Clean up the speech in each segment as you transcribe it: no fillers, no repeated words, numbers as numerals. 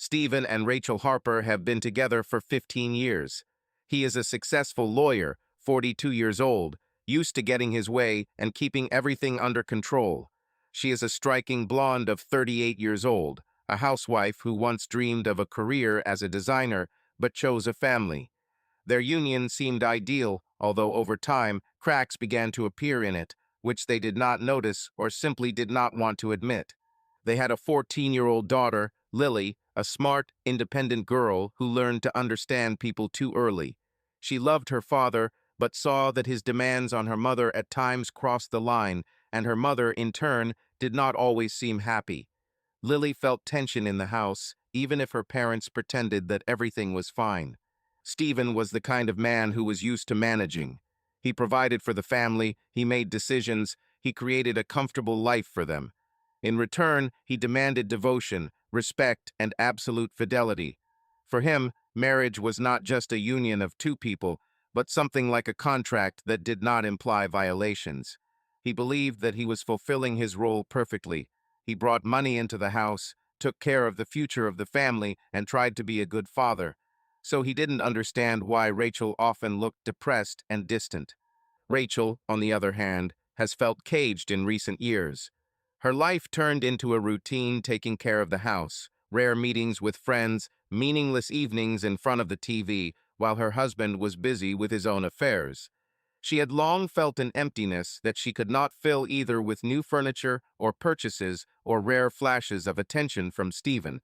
Stephen and Rachel Harper have been together for 15 years. He is a successful lawyer, 42 years old, used to getting his way and keeping everything under control. She is a striking blonde of 38 years old, a housewife who once dreamed of a career as a designer but chose a family. Their union seemed ideal, although over time, cracks began to appear in it, which they did not notice or simply did not want to admit. They had a 14-year-old daughter, Lily, a smart, independent girl who learned to understand people too early. She loved her father, but saw that his demands on her mother at times crossed the line, and her mother, in turn, did not always seem happy. Lily felt tension in the house, even if her parents pretended that everything was fine. Stephen was the kind of man who was used to managing. He provided for the family, he made decisions, he created a comfortable life for them. In return, he demanded devotion, respect, and absolute fidelity. For him, marriage was not just a union of two people, but something like a contract that did not imply violations. He believed that he was fulfilling his role perfectly. He brought money into the house, took care of the future of the family, and tried to be a good father. So he didn't understand why Rachel often looked depressed and distant. Rachel, on the other hand, has felt caged in recent years. Her life turned into a routine taking care of the house, rare meetings with friends, meaningless evenings in front of the TV, while her husband was busy with his own affairs. She had long felt an emptiness that she could not fill either with new furniture or purchases or rare flashes of attention from Stephen.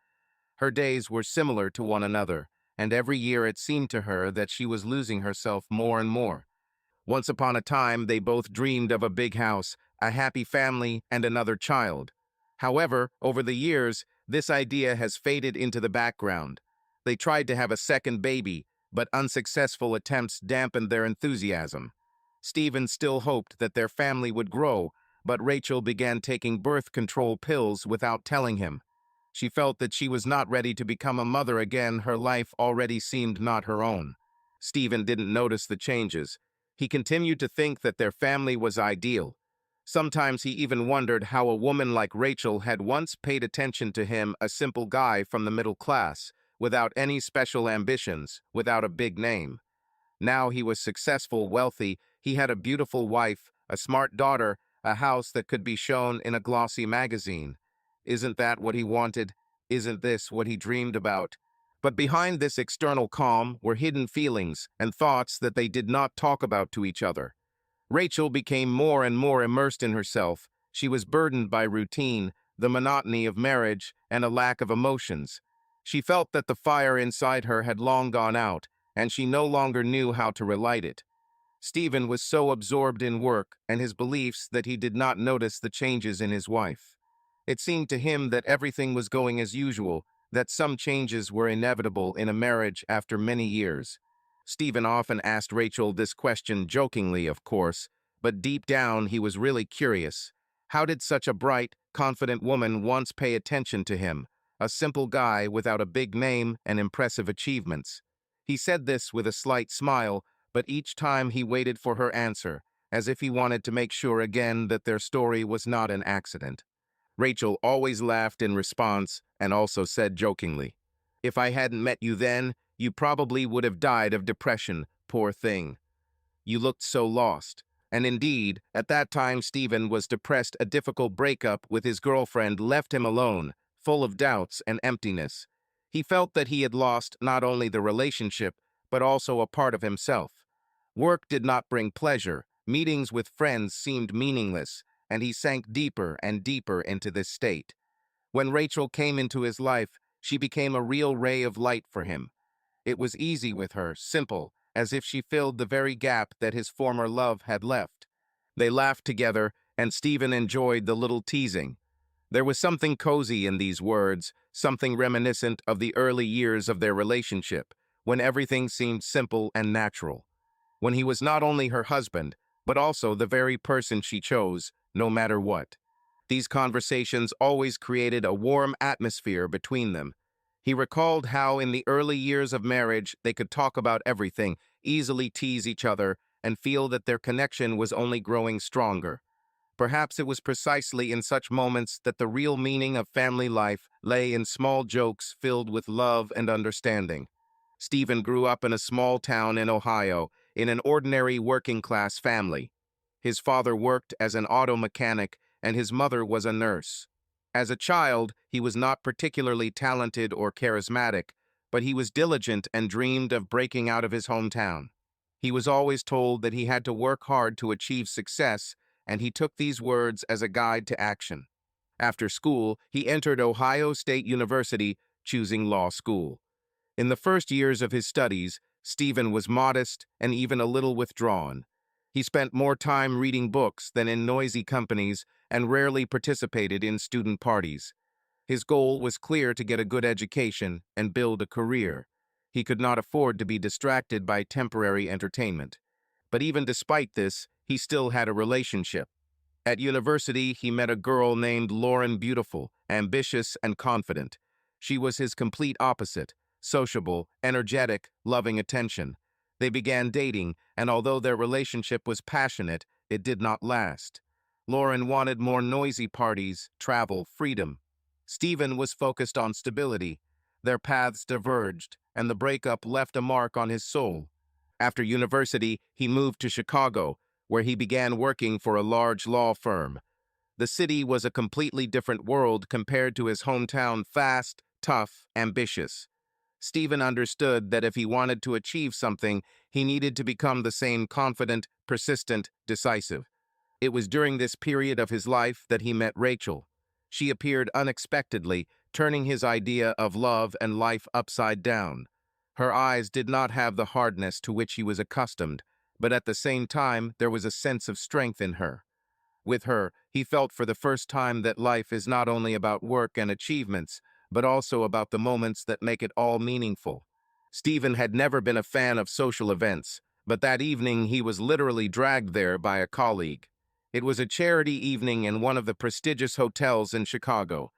Her days were similar to one another, and every year it seemed to her that she was losing herself more and more. Once upon a time, they both dreamed of a big house, a happy family, and another child. However, over the years, this idea has faded into the background. They tried to have a second baby, but unsuccessful attempts dampened their enthusiasm. Stephen still hoped that their family would grow, but Rachel began taking birth control pills without telling him. She felt that she was not ready to become a mother again. Her life already seemed not her own. Stephen didn't notice the changes. He continued to think that their family was ideal. Sometimes he even wondered how a woman like Rachel had once paid attention to him, a simple guy from the middle class, without any special ambitions, without a big name. Now he was successful, wealthy, he had a beautiful wife, a smart daughter, a house that could be shown in a glossy magazine. Isn't that what he wanted? Isn't this what he dreamed about? But behind this external calm were hidden feelings and thoughts that they did not talk about to each other. Rachel became more and more immersed in herself. She was burdened by routine, the monotony of marriage, and a lack of emotions. She felt that the fire inside her had long gone out, and she no longer knew how to relight it. Stephen was so absorbed in work and his beliefs that he did not notice the changes in his wife. It seemed to him that everything was going as usual, that some changes were inevitable in a marriage after many years. Stephen often asked Rachel this question jokingly, of course, but deep down he was really curious. How did such a bright, confident woman once pay attention to him, a simple guy without a big name and impressive achievements? He said this with a slight smile, but each time he waited for her answer, as if he wanted to make sure again that their story was not an accident. Rachel always laughed in response and also said jokingly, "If I hadn't met you then, you probably would have died of depression, poor thing. You looked so lost." And indeed, at that time Stephen was depressed. A difficult breakup with his girlfriend left him alone, full of doubts and emptiness. He felt that he had lost not only the relationship, but also a part of himself. Work did not bring pleasure, meetings with friends seemed meaningless, and he sank deeper and deeper into this state. When Rachel came into his life, she became a real ray of light for him. It was easy with her, simple, as if she filled the very gap that his former love had left. They laughed together, and Stephen enjoyed the little teasing. There was something cozy in these words, something reminiscent of the early years of their relationship, when everything seemed simple and natural. When he was not only her husband, but also the very person she chose, no matter what. These conversations always created a warm atmosphere between them. He recalled how in the early years of marriage they could talk about everything, easily tease each other, and feel that their connection was only growing stronger. Perhaps it was precisely in such moments that the real meaning of family life lay in small jokes filled with love and understanding. Stephen grew up in a small town in Ohio, in an ordinary working-class family. His father worked as an auto mechanic, and his mother was a nurse. As a child, he was not particularly talented or charismatic, but he was diligent and dreamed of breaking out of his hometown. He was always told that he had to work hard to achieve success, and he took these words as a guide to action. After school, he entered Ohio State University, choosing law school. In the first years of his studies, Stephen was modest and even a little withdrawn. He spent more time reading books than in noisy companies and rarely participated in student parties. His goal was clear: to get a good education and build a career. He could not afford to be distracted by temporary entertainment. But even despite this, he still had a relationship. At university, he met a girl named Lauren, beautiful, ambitious, and confident. She was his complete opposite: sociable, energetic, loving attention. They began dating, and although their relationship was passionate, it did not last. Lauren wanted more noisy parties, travel, freedom. Stephen was focused on stability. Their paths diverged, and the breakup left a mark on his soul. After university, he moved to Chicago, where he began working for a large law firm. The city was a completely different world compared to his hometown: fast, tough, ambitious. Stephen understood that if he wanted to achieve something, he needed to become the same: confident, persistent, decisive. It was during this period of his life that he met Rachel. She appeared unexpectedly, turning his idea of love and life upside down. Her eyes did not have the hardness to which he was accustomed, but at the same time there was a sense of strength in her. With her, he felt for the first time that life is not only about work and achievements, but also about the moments that make it all meaningful. Stephen had never been a fan of social events, but that evening he was literally dragged there by a colleague. It was a charity evening in one of the prestigious hotels in Chicago.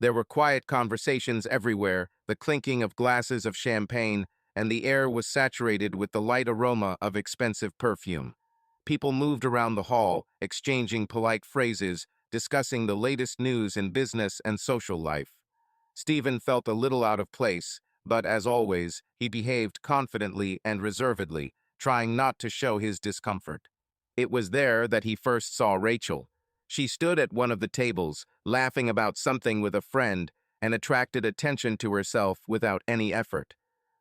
There were quiet conversations everywhere, the clinking of glasses of champagne, and the air was saturated with the light aroma of expensive perfume. People moved around the hall, exchanging polite phrases, discussing the latest news in business and social life. Stephen felt a little out of place, but as always, he behaved confidently and reservedly, trying not to show his discomfort. It was there that he first saw Rachel. She stood at one of the tables, laughing about something with a friend, and attracted attention to herself without any effort.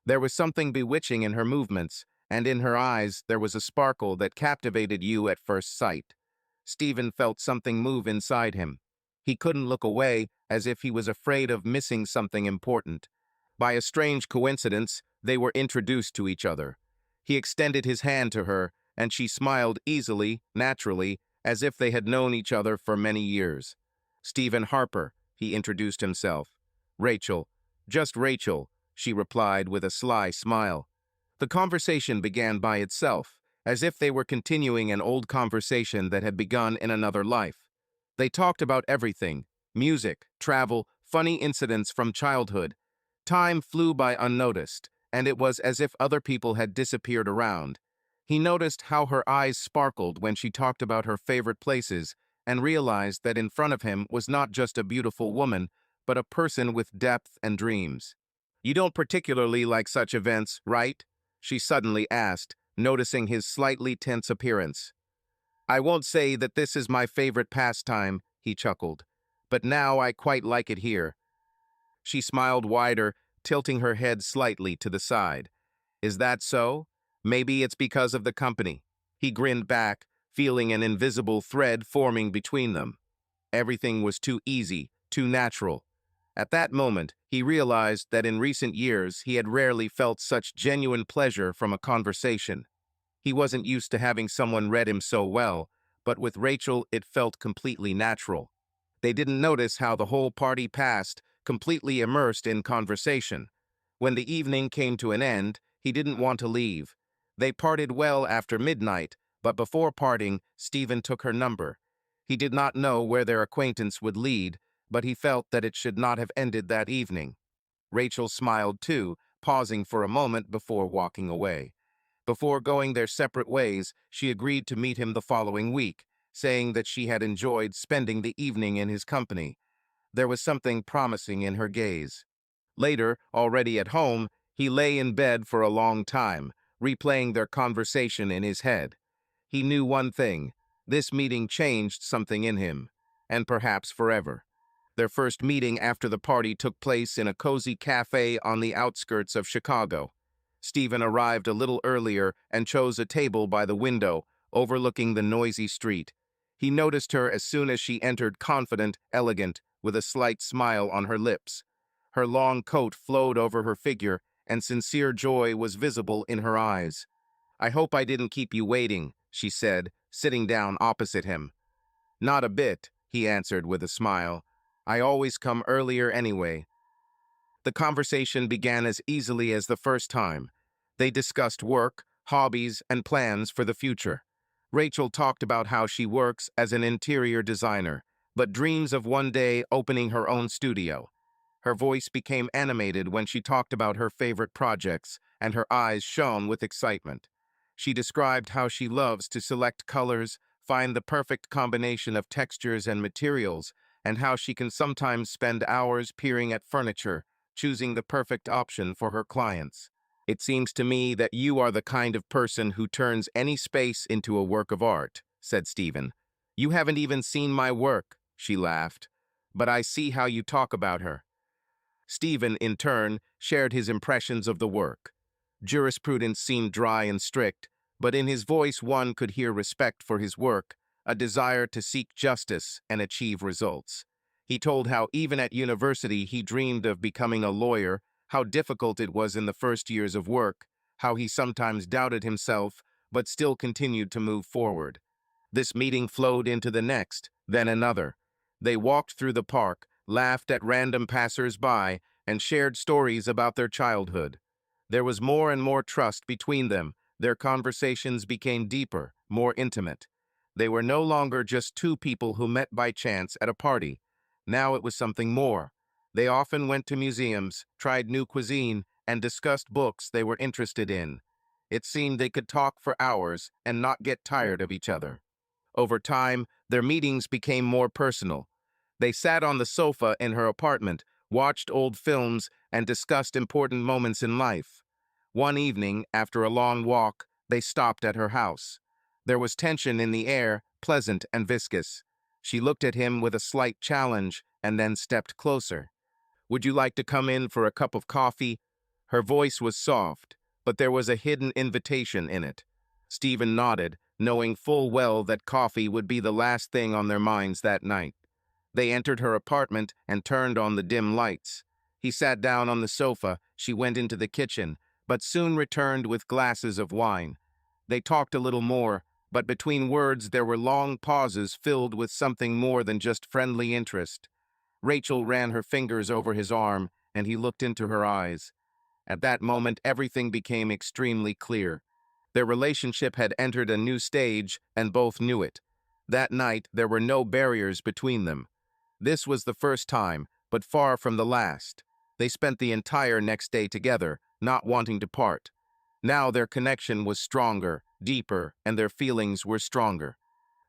There was something bewitching in her movements, and in her eyes there was a sparkle that captivated you at first sight. Stephen felt something move inside him. He couldn't look away, as if he was afraid of missing something important. By a strange coincidence, they were introduced to each other. He extended his hand to her, and she smiled easily, naturally, as if they had known each other for many years. "Stephen Harper," he introduced himself. "Rachel. Just Rachel," she replied with a sly smile. The conversation began by itself, as if they were continuing an old conversation that had begun in another life. They talked about everything: music, travel, funny incidents from childhood. Time flew by unnoticed, and it was as if other people had disappeared around. He noticed how her eyes sparkled when she talked about her favorite places, and realized that in front of him was not just a beautiful woman, but a person with depth and dreams. "You don't particularly like such events, right?" she suddenly asked, noticing his slightly tense appearance. "I won't say that this is my favorite pastime," he chuckled, "but now I quite like it here." She smiled wider, tilting her head slightly to the side. "Is that so? Maybe it's because of the company." He grinned back, feeling an invisible thread forming between them. Everything was too easy, too natural. At that moment, he realized that in recent years he had rarely felt such genuine pleasure from a conversation. He wasn't used to having someone read him so well, but with Rachel it felt completely natural. They didn't notice how the whole party passed, completely immersed in conversation. When the evening came to an end, he didn't want to leave. They parted well after midnight, but before parting, Stephen took her number. He did not know where their acquaintance would lead, but he felt that it should not have ended that evening. Rachel smiled too, pausing for a moment before walking away. Before going their separate ways, she agreed to meet him the following week. saying that she had enjoyed spending the evening in his company. There was something promising in her gaze. Later, already at home, he lay in bed for a long time, replaying their conversation in his head. He knew one thing: this meeting changed something in him, and perhaps forever. Their first meeting after the party took place in a cozy cafe on the outskirts of Chicago. Stephen arrived a little earlier and chose a table by the window, overlooking the noisy street. He noticed her as soon as she entered, confident, elegant, with a slight smile on her lips. Her long coat flowed over her figure, and sincere joy was visible in her eyes. "I hope I didn't keep you waiting," she said, sitting down opposite him. "Not a bit," he answered with a smile. "I always come earlier anyway." The conversation began as easily as the first time. They discussed work, hobbies, and plans for the future. Rachel talked about how she works as an interior designer, but dreams of one day opening her own studio. Her voice became animated when she talked about her favorite projects, and her eyes shone with excitement. She described how she loves to select colors, find the perfect combination of textures and materials, and how she can sometimes spend hours peering at furniture, choosing the perfect option for her clients. "It seems to me that you are the kind of person who turns any space into a work of art," said Stephen. "You haven't even seen my work," she laughed. "But I see how you talk about her." Stephen, in turn, shared his impressions of the work. Jurisprudence seemed dry and strict, but in his voice one could hear respect for his work, a desire to seek justice and achieve results. He told how even at university he dreamed of becoming a lawyer, how difficult it was in the first years of work, how he sometimes doubted himself, but still continued to move forward. This meeting flowed into the next, then another. They walked through the park, laughed at random passers-by, and shared stories about their childhood. There was more and more trust between them. Their conversations became deeper, more intimate. They were no longer just two people who met by chance at a party. Now it was something more. They often went to museums, tried new cuisine, and discussed books they were interested in. It seemed they could talk for hours and not get tired of each other. Over time, their meetings became more personal. They sat on the sofa in her apartment, watched old films, and discussed important moments in life. One evening, after a long walk, they stopped at her house. There was tension in the air, pleasant and viscous. She looked at him with a slight challenge and then stepped closer. "Would you like to come in for a cup of coffee?" Her voice was soft, but there was a hidden invitation in it. Stephen nodded, knowing full well that coffee would be the last thing on their minds that night. They entered her apartment and turned on the dim lights. He sat down on the sofa, she went into the kitchen, but soon returned with glasses of wine. They talked a little more, but between words there were long pauses filled with something more than just friendly interest. Rachel ran her fingers over his arm, and he looked into her eyes. At that moment, everything became extremely clear. Their relationship had entered a new stage, and both knew it. That night, there were no barriers between them. This was the first time, but far from the last. They spent the entire next day together, not wanting to part. Now their connection was stronger, deeper, and their feelings were stronger.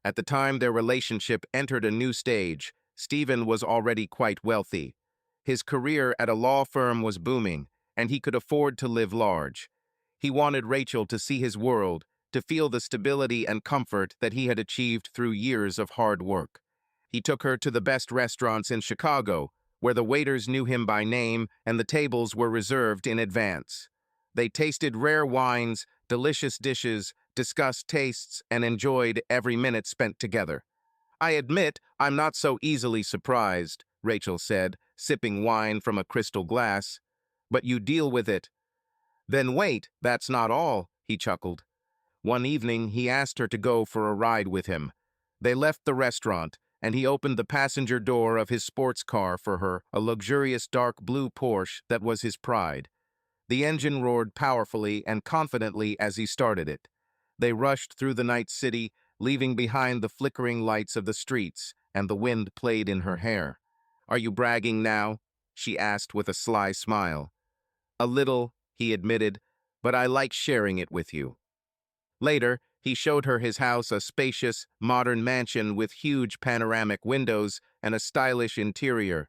At the time their relationship entered a new stage, Stephen was already quite wealthy. His career at a law firm was booming, and he could afford to live large. He wanted Rachel to see his world, to feel the stability and comfort that he had achieved through years of hard work. He took her to the best restaurants in Chicago, where the waiters knew him by name and the tables were reserved in advance. They tasted rare wines, delicious dishes, discussed tastes, and enjoyed every minute spent together. "I admit I'm not so easily surprised," Rachel said, sipping wine from a crystal glass. "But you deal with it." "Then wait, that's not all," he chuckled. One evening, he asked her to go for a ride with him. They left the restaurant, and he opened the passenger door of his sports car for her, a luxurious dark blue Porsche that was his pride. The engine roared powerfully and confidently as he started it. They rushed through the night city, leaving behind the flickering lights of the streets, and the wind played in her hair. "Are you bragging now?" she asked with a sly smile. "A little," he admitted, "but I like sharing it with you." Later, He showed her his house, a spacious, modern mansion with huge panoramic windows and a stylish interior.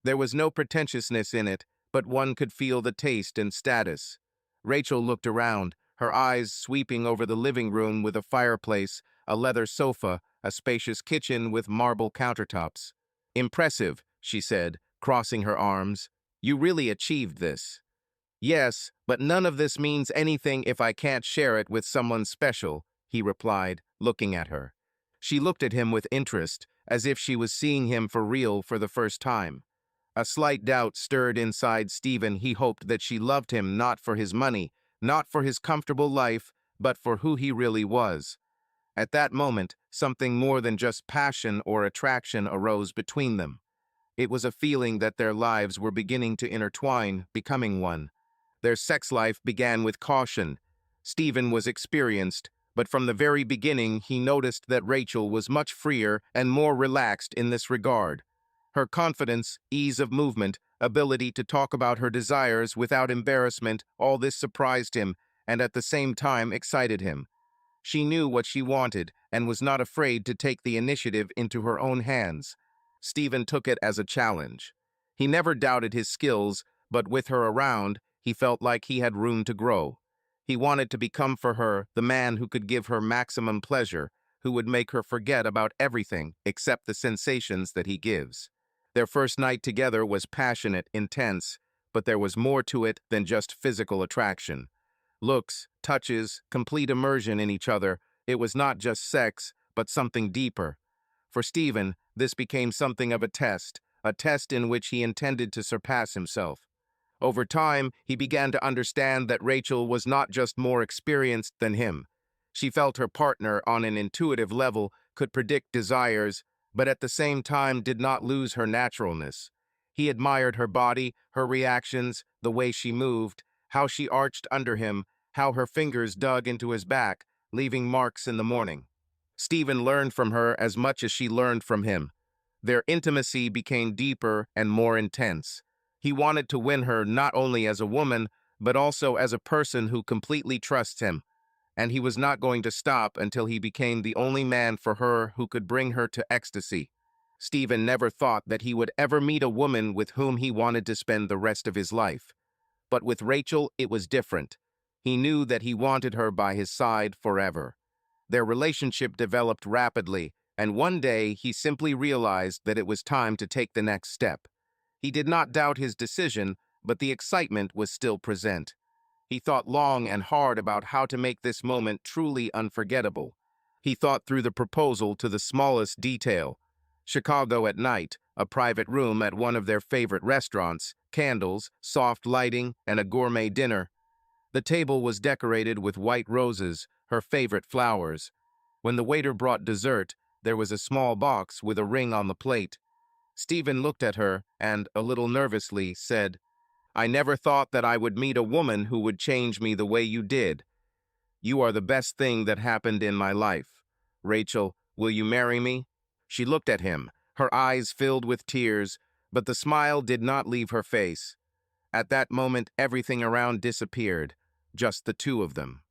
There was no pretentiousness in it, but one could feel the taste and status. Rachel looked around, her eyes sweeping over the living room with a fireplace, a leather sofa, a spacious kitchen with marble countertops. "Impressive," she said, crossing her arms. "You really achieved this." "Yes, but none of this means anything if I can't share it with someone special," he replied, looking at her. She looked at him with interest, as if she was seeing him for real for the first time. A slight doubt stirred inside Stephen. He hoped that she loved him not for his money, not for his comfortable life, but for who he really was. At that moment, something more than just passion or attraction arose between them. It was a feeling that their lives were beginning to intertwine, becoming one. Their sex life began with caution. Stephen was experienced, but from the very beginning he noticed that Rachel was much freer and more relaxed in this regard. Her confidence, ease of movement, ability to talk about her desires without embarrassment, all this surprised him and at the same time excited him. She knew what she wanted and was not afraid to take the initiative into her own hands. Stephen took it as a challenge. He never doubted his skills, but with her around, he felt like he had room to grow. He wanted to become for her the man who could give her maximum pleasure, who would make her forget about everything except the sensations that he gives. Their first night together was passionate, intense, but there was more to it than just physical attraction. Looks, touches, complete immersion in each other. It was not just sex, but something deeper. For Stephen, this became something of a test in which he intended to surpass himself. Over time, he began to understand that Rachel was not just more experienced than him. She felt her partner on an intuitive level, could predict desires, but at the same time did not lose her naturalness. He admired her body, her reactions, the way she moved, how she arched under him, how her fingers dug into his back, leaving marks in the morning. Stephen learned from her as much as she learned from him. Their intimacy became deeper and more intense. He wanted to win her not only as a woman, but also as a person who completely trusts him. And he was not going to stop until he became the only man for her who could bring her to ecstasy. Stephen never thought that he would ever meet a woman with whom he wanted to spend the rest of his life. But with Rachel, it was different. He knew that he wanted her by his side forever. Their relationship developed rapidly, and one day he simply realized that it was time to take the next step. He did not doubt his decision, but the excitement was still present. He thought long and hard about how to make this moment truly unforgettable. He thought through the proposal to the smallest detail. Chicago at night, a private room at one of their favorite restaurants, candles, soft lighting, and a gourmet dinner. The table was decorated with white roses, her favorite flowers. When the waiter brought dessert, there was a small box with a ring on the plate. Stephen looked at her and, a little nervously, said, "I never thought that I would meet a woman who would change me the way you did. You are the best thing that happened in my life. Rachel, will you marry me?" She looked at him, her eyes filled with tears, but the smile did not leave her face. At that moment, everything around disappeared, just the two of them.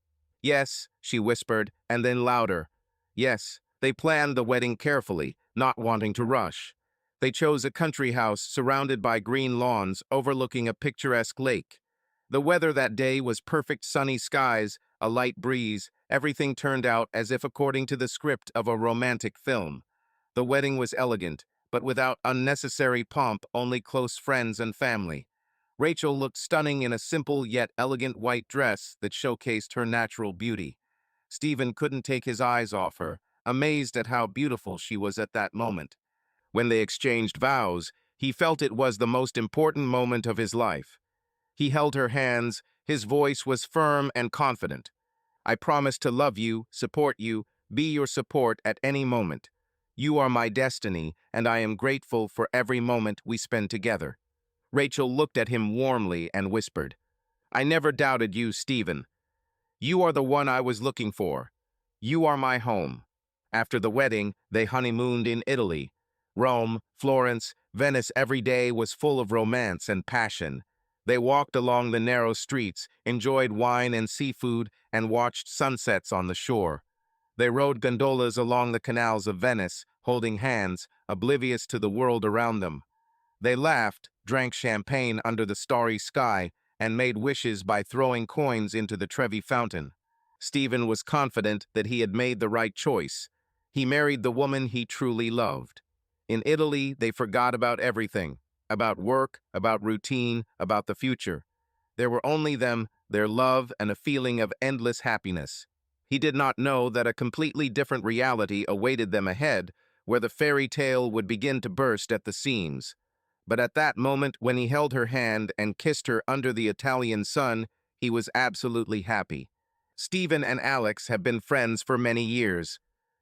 "Yes," she whispered, and then louder. "Yes." They planned the wedding carefully, not wanting to rush. They chose a country house surrounded by green lawns overlooking a picturesque lake. The weather that day was perfect, sunny skies, a light breeze. Everything turned out as if according to the script of a romantic film. The wedding was elegant, but without unnecessary pomp, only close friends and family. Rachel looked stunning in a simple yet elegant white dress that showcased her natural beauty. Stephen couldn't take his eyes off her, amazed at how beautiful she was at that moment. When they exchanged vows, he felt it was the most important moment of his life. He held her hands, his voice was firm and confident. "I promise to love you, support you, be your support at any moment. You are my destiny, and I am grateful for every moment we spend together." Rachel looked at him warmly and whispered, "I never doubted you, Stephen. You are the one I was looking for. You are my home." After the wedding, they honeymooned in Italy. Rome, Florence, Venice, every day was full of romance and passion. They walked along the narrow streets, enjoyed wine and seafood, and watched sunsets on the shore. They rode gondolas along the canals of Venice, holding hands, oblivious to the world around them. They laughed, drank champagne under the starry sky, and made wishes by throwing coins into the Trevi fountain. Stephen was confident that he had made the right choice. He married the woman he truly loved. In Italy, they forgot about everything, about work, about routine, about the future. There were only them, their love, and a feeling of endless happiness. He did not know that a completely different reality awaited them ahead, where the fairy tale would begin to burst at the seams. But at that moment, when he held her hand and kissed her under the Italian sun, he was absolutely happy. Stephen and Alex have been friends for many years.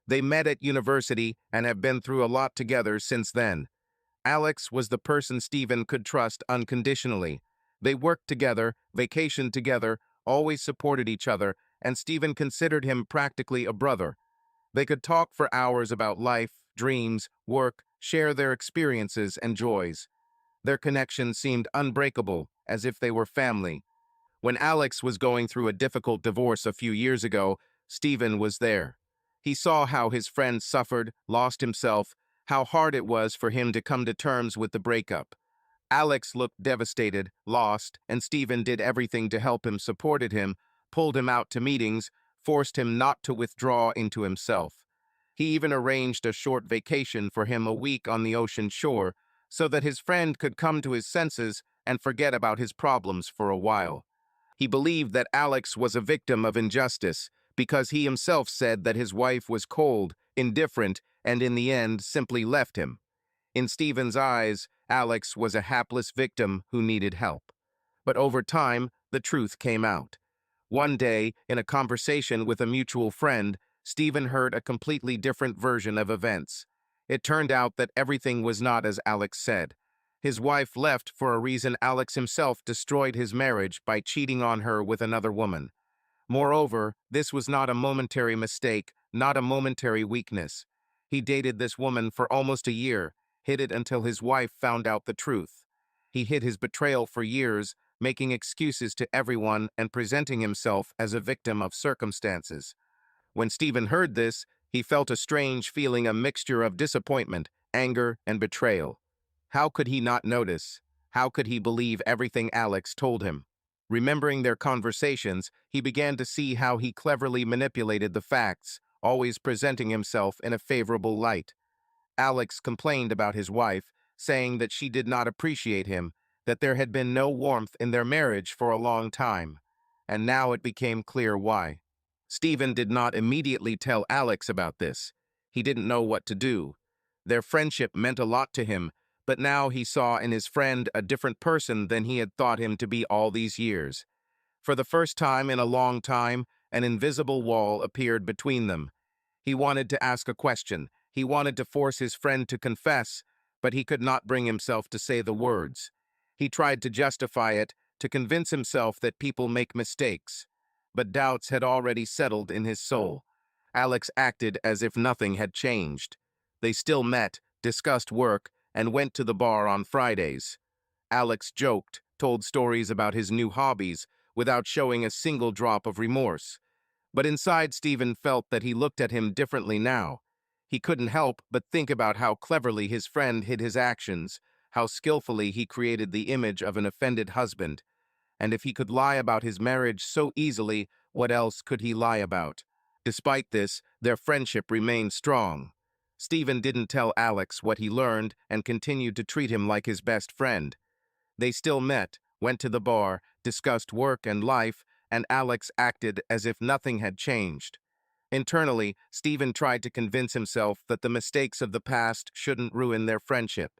They met at university and have been through a lot together since then. Alex was the person Stephen could trust unconditionally. They worked together, vacationed together, always supported each other, and Stephen considered him practically a brother. They could talk for hours about life, dreams, work, share their experiences and joys. Their connection seemed unbreakable, as if they were family. When Alex was going through a difficult divorce a few years ago, Stephen was there. He saw how his friend suffered, lost himself, how hard it was for him to come to terms with the breakup. Alex looked devastated, lost, and Stephen did everything to help him, supported him, pulled him out to meetings, forced him not to withdraw into himself. He even arranged a short vacation for him, a week on the ocean shore, so that his friend could come to his senses and forget about his problems for a while. He believed that Alex was a victim of injustice because he himself said that his wife was cold, indifferent, and in the end simply left him. In Stephen's eyes, Alex was a hapless victim who needed help. But over time, the truth came out. One day, in a conversation with a mutual friend, Stephen heard a completely different version of events. It turned out that everything was not as Alex said. His wife left for a reason Alex himself destroyed his marriage by cheating on her with another woman. Moreover, this was not a momentary mistake, not a momentary weakness. He dated this woman for almost a year, hid it until his wife found out the truth. He hid his betrayal for years, making excuses to everyone and presenting himself as a victim of circumstances. When Stephen heard this, he felt a strange feeling, a mixture of disappointment, anger, and betrayal. How could he not notice? How could he believe everything Alex told him? Remembering their conversations, he began to see how he cleverly manipulated the facts, always presenting himself in a favorable light. Alex complained about his wife, saying that she did not appreciate him, that there had been no warmth in their marriage for a long time. And now it became clear why. Stephen did not immediately tell Alex about this. He didn't know what to do. Their friendship meant a lot to him, but now he saw in his friend a different person than he had thought him to be all these years. For the first time in a long time, an invisible wall appeared between them. He wanted to ask a question. He wanted to force his friend to confess, but he could not bring himself to say the words. He tried to justify it, to convince himself that people make mistakes. But doubts had already settled in his soul. Alex acted as if nothing had changed. They still met, discussed work, and went to the bar on Fridays. Alex joked, told stories about his new hobbies, without showing a single drop of remorse. But inside, Stephen felt that he looked at him differently now. He couldn't help but think about how cleverly his friend hid his actions, how skillfully he created the image of an offended husband. And if he could lie about his marriage so easily, what else could he lie about? Despite this, their friendship remained strong. Stephen didn't tell Alex what he learned and continued to treat him like his best friend. They still met, went to the bar, discussed work and life, and Alex acted as if nothing had changed. Internally, Stephen tried to convince himself that the mistakes of the past shouldn't ruin their friendship.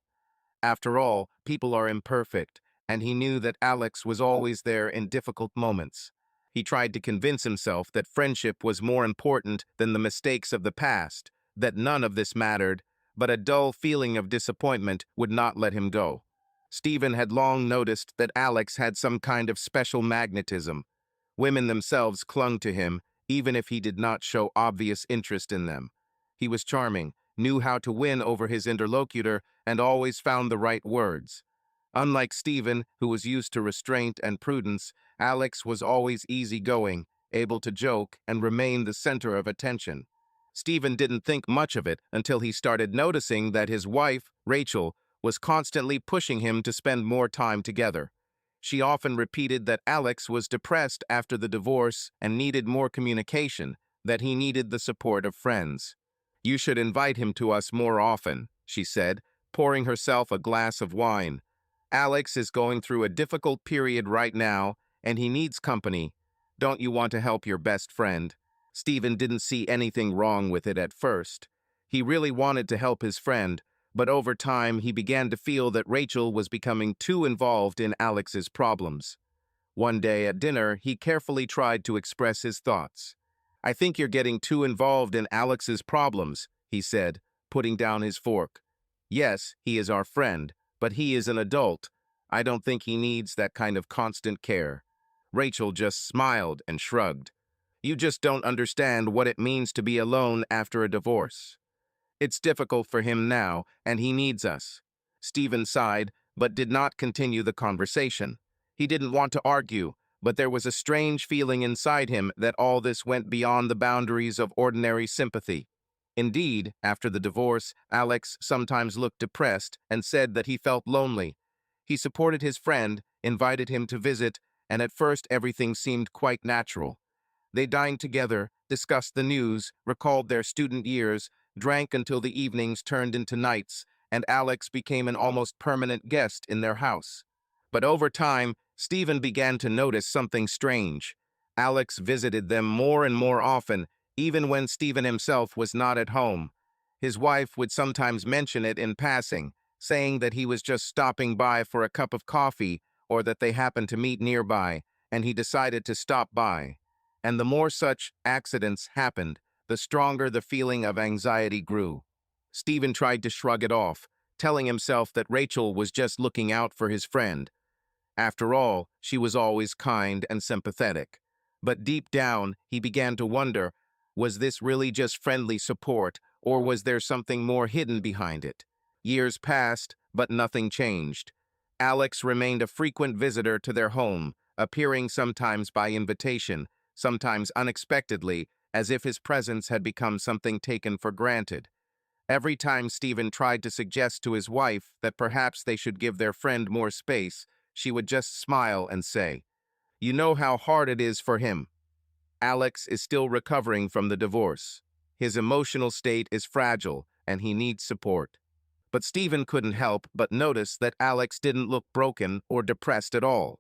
After all, people are imperfect, and he knew that Alex was always there in difficult moments. He tried to convince himself that friendship was more important than the mistakes of the past, that none of this mattered, but a dull feeling of disappointment would not let him go. Stephen had long noticed that Alex had some kind of special magnetism. Women themselves clung to him, even if he did not show obvious interest in them. He was charming, knew how to win over his interlocutor, and always found the right words. Unlike Stephen, who was used to restraint and prudence, Alex was always easygoing, able to joke, and remain the center of attention. Stephen didn't think much of it until he started noticing that his wife, Rachel, was constantly pushing him to spend more time together. She often repeated that Alex was depressed after the divorce and needed more communication, that he needed the support of friends. "You should invite him to us more often," she said, pouring herself a glass of wine. "Alex is going through a difficult period right now, and he needs company. Don't you want to help your best friend?" Stephen didn't see anything wrong with it at first. He really wanted to help his friend, but over time he began to feel that Rachel was becoming too involved in Alex's problems. One day at dinner, he carefully tried to express his thoughts. "I think you're getting too involved in Alex's problems," he said, putting down his fork. "Yes, he is our friend, but he is an adult. I don't think he needs that kind of constant care." Rachel just smiled and shrugged. "You just don't understand what it means to be alone after a divorce. It's difficult for him now, and he needs us." Stephen sighed, but did not continue the conversation. He didn't want to argue, but there was a strange feeling inside him that all this went beyond the boundaries of ordinary sympathy. Indeed, after the divorce, Alex sometimes looked depressed and said that he felt lonely. He supported his friend, invited him to visit, and at first everything seemed quite natural. They dined together, discussed the news, recalled their student years, drank until the evenings turned into nights, and Alex became an almost permanent guest in their house. But over time, Stephen began to notice something strange. Alex visited them more and more often, even when Stephen himself was not at home. His wife would sometimes mention it in passing, saying that he was just stopping by for a cup of coffee or that they happened to meet nearby, and he decided to stop by. And the more such accidents happened, the stronger the feeling of anxiety grew. Stephen tried to shrug it off, telling himself that Rachel was just looking out for his friend. After all, she was always kind and sympathetic. But deep down, he began to wonder, was this really just friendly support, or was there something more hidden behind it? Years passed, but nothing changed. Alex remained a frequent visitor to their home, appearing sometimes by invitation, sometimes unexpectedly, as if his presence had become something taken for granted. Every time Stephen tried to suggest to his wife that perhaps they should give their friend more space, she would just smile and say, "You know how hard it is for him. Alex is still recovering from the divorce. His emotional state is fragile, and he needs support." But Stephen couldn't help but notice that Alex didn't look broken or depressed at all.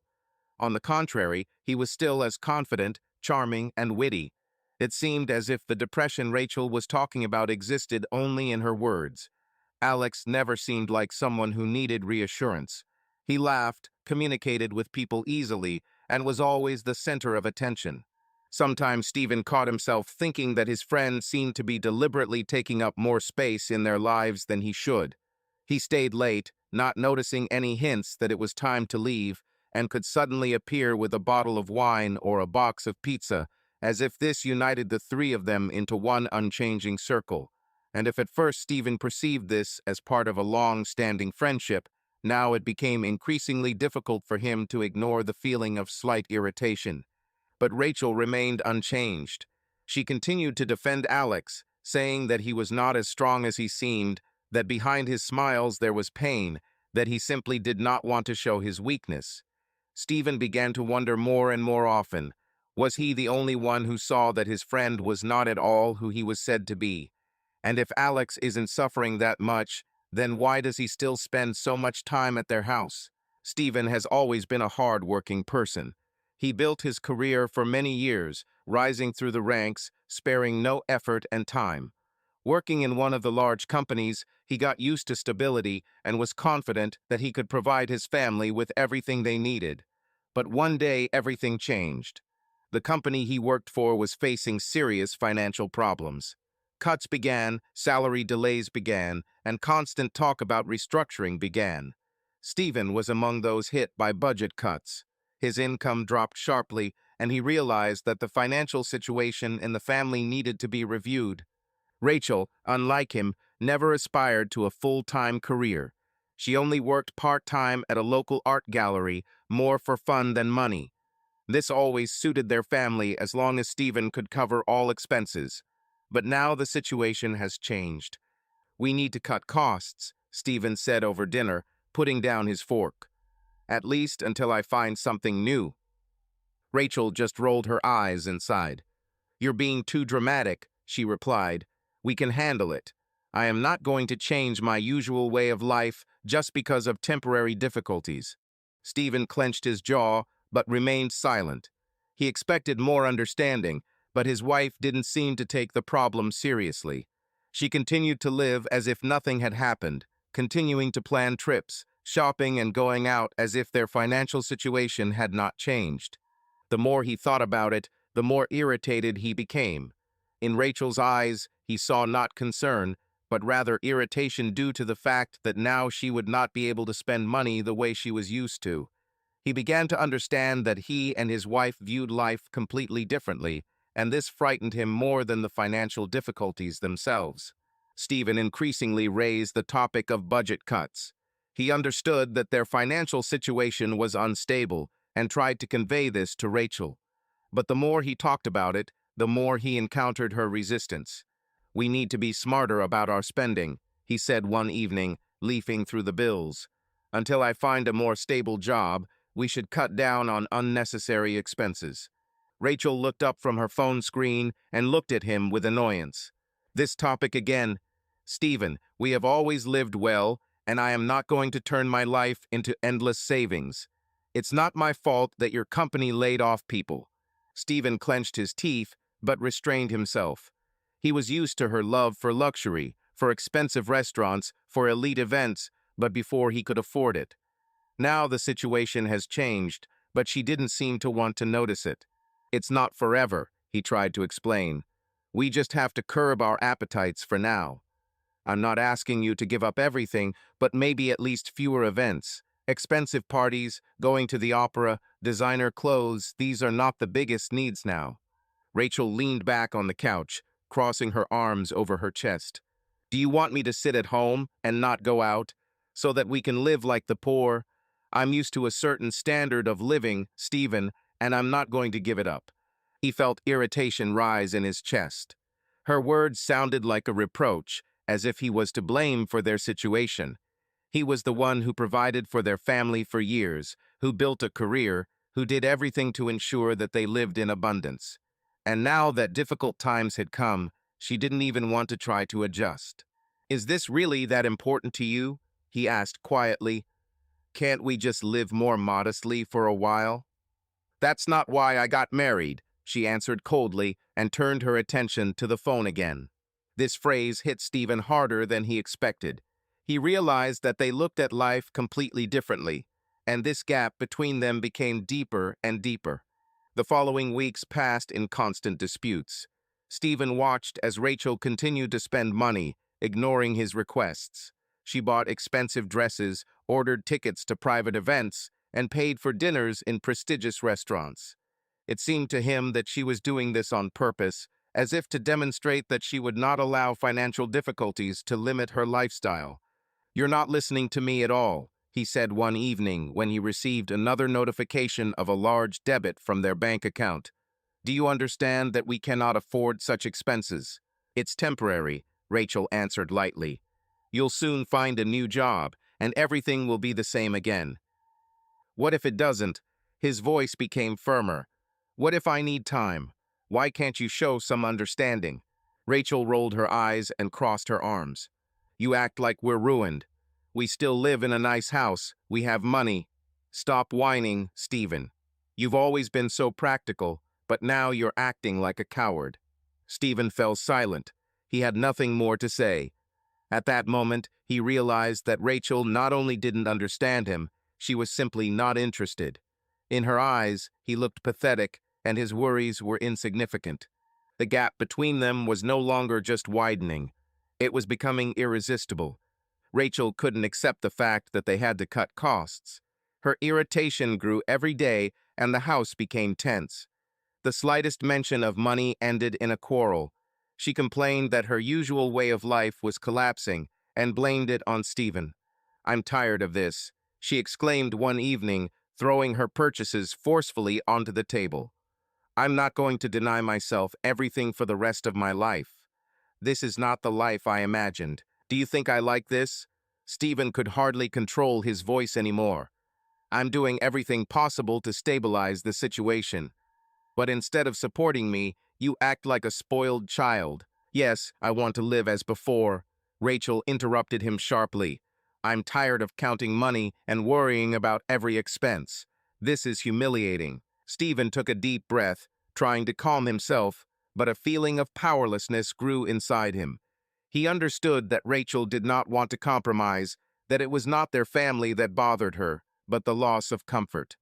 On the contrary, he was still as confident, charming, and witty. It seemed as if the depression Rachel was talking about existed only in her words. Alex never seemed like someone who needed reassurance. He laughed, communicated with people easily, and was always the center of attention. Sometimes Stephen caught himself thinking that his friend seemed to be deliberately taking up more space in their lives than he should. He stayed late, not noticing any hints that it was time to leave, and could suddenly appear with a bottle of wine or a box of pizza, as if this united the three of them into one unchanging circle. And if at first Stephen perceived this as part of a long-standing friendship, now it became increasingly difficult for him to ignore the feeling of slight irritation. But Rachel remained unchanged. She continued to defend Alex, saying that he was not as strong as he seemed, that behind his smiles there was pain, that he simply did not want to show his weakness. Stephen began to wonder more and more often, was he the only one who saw that his friend was not at all who he was said to be? And if Alex isn't suffering that much, then why does he still spend so much time at their house? Stephen has always been a hard-working person. He built his career for many years, rising through the ranks, sparing no effort and time. Working in one of the large companies, he got used to stability and was confident that he could provide his family with everything they needed. But one day, everything changed. The company he worked for was facing serious financial problems. Cuts began, salary delays began, and constant talk about restructuring began. Stephen was among those hit by budget cuts. His income dropped sharply, and he realized that the financial situation in the family needed to be reviewed. Rachel, unlike him, never aspired to a full-time career. She only worked part-time at a local art gallery, more for fun than money. This always suited their family as long as Stephen could cover all expenses. But now the situation has changed. We need to cut costs, Stephen said over dinner, putting down his fork. At least until I find something new. Rachel just rolled her eyes and sighed. You're being too dramatic, she replied. We can handle it. I am not going to change my usual way of life just because of temporary difficulties. Stephen clenched his jaw, but remained silent. He expected more understanding, but his wife didn't seem to take the problem seriously. She continued to live as if nothing had happened, continuing to plan trips, shopping, and going out as if their financial situation had not changed. The more he thought about it, the more irritated he became. In Rachel's eyes, he saw not concern, but rather irritation due to the fact that now she would not be able to spend money the way she was used to. He began to understand that he and his wife viewed life completely differently, and this frightened him more than the financial difficulties themselves. Stephen increasingly raised the topic of budget cuts. He understood that their financial situation was unstable and tried to convey this to Rachel. But the more he talked about it, the more he encountered her resistance. We need to be smarter about our spending, he said one evening, leafing through the bills. Until I find a more stable job, we should cut down on unnecessary expenses. Rachel looked up from her phone screen and looked at him with annoyance. This topic again. Stephen, we have always lived well, and I am not going to turn my life into endless savings. It's not my fault that your company laid off people. Stephen clenched his teeth, but restrained himself. He was used to her love for luxury, for expensive restaurants, for elite events, but before he could afford it. Now the situation has changed, but she didn't seem to want to notice it. It's not forever, he tried to explain. We just have to curb our appetites for now. I'm not asking you to give up everything, but maybe at least fewer events. Expensive parties, going to the opera, designer clothes, these are not the biggest needs now. Rachel leaned back on the couch, crossing her arms over her chest. Do you want me to sit at home and not go out, so that we can live like the poor? I'm used to a certain standard of living, Stephen, and I'm not going to give it up. He felt irritation rise in his chest. Her words sounded like a reproach, as if he was to blame for their situation. He was the one who provided for their family for years, who built a career, who did everything to ensure that they lived in abundance. And now that difficult times had come, she didn't even want to try to adjust. Is this really that important to you? He asked quietly. Can't we just live more modestly for a while? That's not why I got married, she answered coldly and turned her attention to the phone again. This phrase hit Stephen harder than he expected. He realized that they looked at life completely differently, and this gap between them became deeper and deeper. The following weeks passed in constant disputes. Stephen watched as Rachel continued to spend money, ignoring his requests. She bought expensive dresses, ordered tickets to private events, and paid for dinners in prestigious restaurants. It seemed to him that she was doing this on purpose, as if to demonstrate that she would not allow financial difficulties to limit her lifestyle. You're not listening to me at all, he said one evening when he received another notification of a large debit from their bank account. Do you understand that we cannot afford such expenses? It's temporary, Rachel answered lightly. You'll soon find a new job, and everything will be the same again. What if it doesn't? His voice became firmer. What if I need time? Why can't you show some understanding? Rachel rolled her eyes and crossed her arms. You act like we're ruined. We still live in a nice house. We have money. Stop whining, Stephen. You've always been so practical, but now you're acting like a coward. Stephen fell silent. He had nothing more to say. At that moment, he realized that Rachel not only didn't understand him, she was simply not interested. In her eyes, he looked pathetic, and his worries were insignificant. The gap between them was no longer just widening. It was becoming irresistible. Rachel couldn't accept the fact that they had to cut costs. Her irritation grew every day, and the house became tense. The slightest mention of money ended in a quarrel. She complained that her usual way of life was collapsing and blamed it on Stephen. I'm tired of this, she exclaimed one evening, throwing her purchases forcefully onto the table. I'm not going to deny myself everything for the rest of my life. This is not the life I imagined. Do you think I like this? Stephen could hardly control his voice anymore. I'm doing everything possible to stabilize the situation. But instead of supporting me, you act like a spoiled child. Yes, I want to live as before. Rachel interrupted him sharply. I'm tired of counting money and worrying about every expense. This is humiliating. Stephen took a deep breath, trying to calm himself, but a feeling of powerlessness grew inside him. He understood that Rachel did not want to compromise, that it was not their family that bothered her, but the loss of comfort.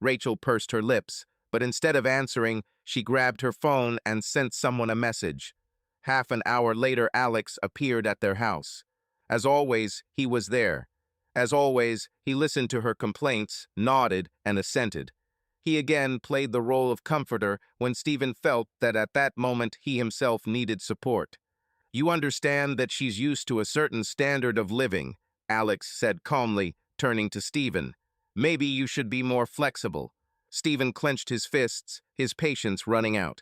Rachel pursed her lips, but instead of answering, she grabbed her phone and sent someone a message. Half an hour later, Alex appeared at their house. As always, he was there. As always, he listened to her complaints, nodded, and assented. He again played the role of comforter when Stephen felt that at that moment he himself needed support. You understand that she's used to a certain standard of living, Alex said calmly, turning to Stephen. Maybe you should be more flexible. Stephen clenched his fists, his patience running out.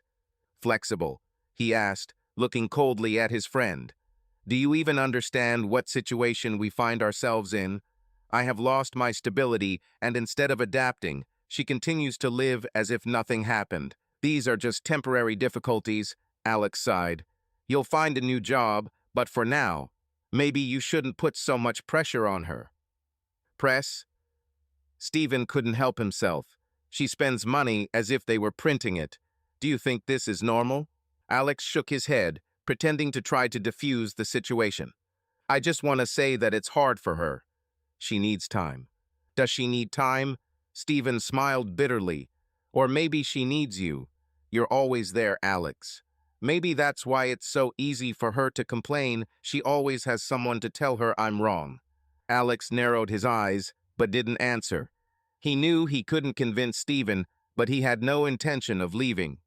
Flexible? He asked, looking coldly at his friend. Do you even understand what situation we find ourselves in? I have lost my stability, and instead of adapting, she continues to live as if nothing happened. These are just temporary difficulties, Alex sighed. You'll find a new job, but for now, maybe you shouldn't put so much pressure on her. Press? Stephen couldn't help himself. She spends money as if they were printing it. Do you think this is normal? Alex shook his head, pretending to try to diffuse the situation. I just want to say that it's hard for her. She needs time. Does she need time? Stephen smiled bitterly. Or maybe she needs you. You're always there, Alex. Maybe that's why it's so easy for her to complain. She always has someone to tell her I'm wrong. Alex narrowed his eyes, but didn't answer. He knew he couldn't convince Stephen, but he had no intention of leaving.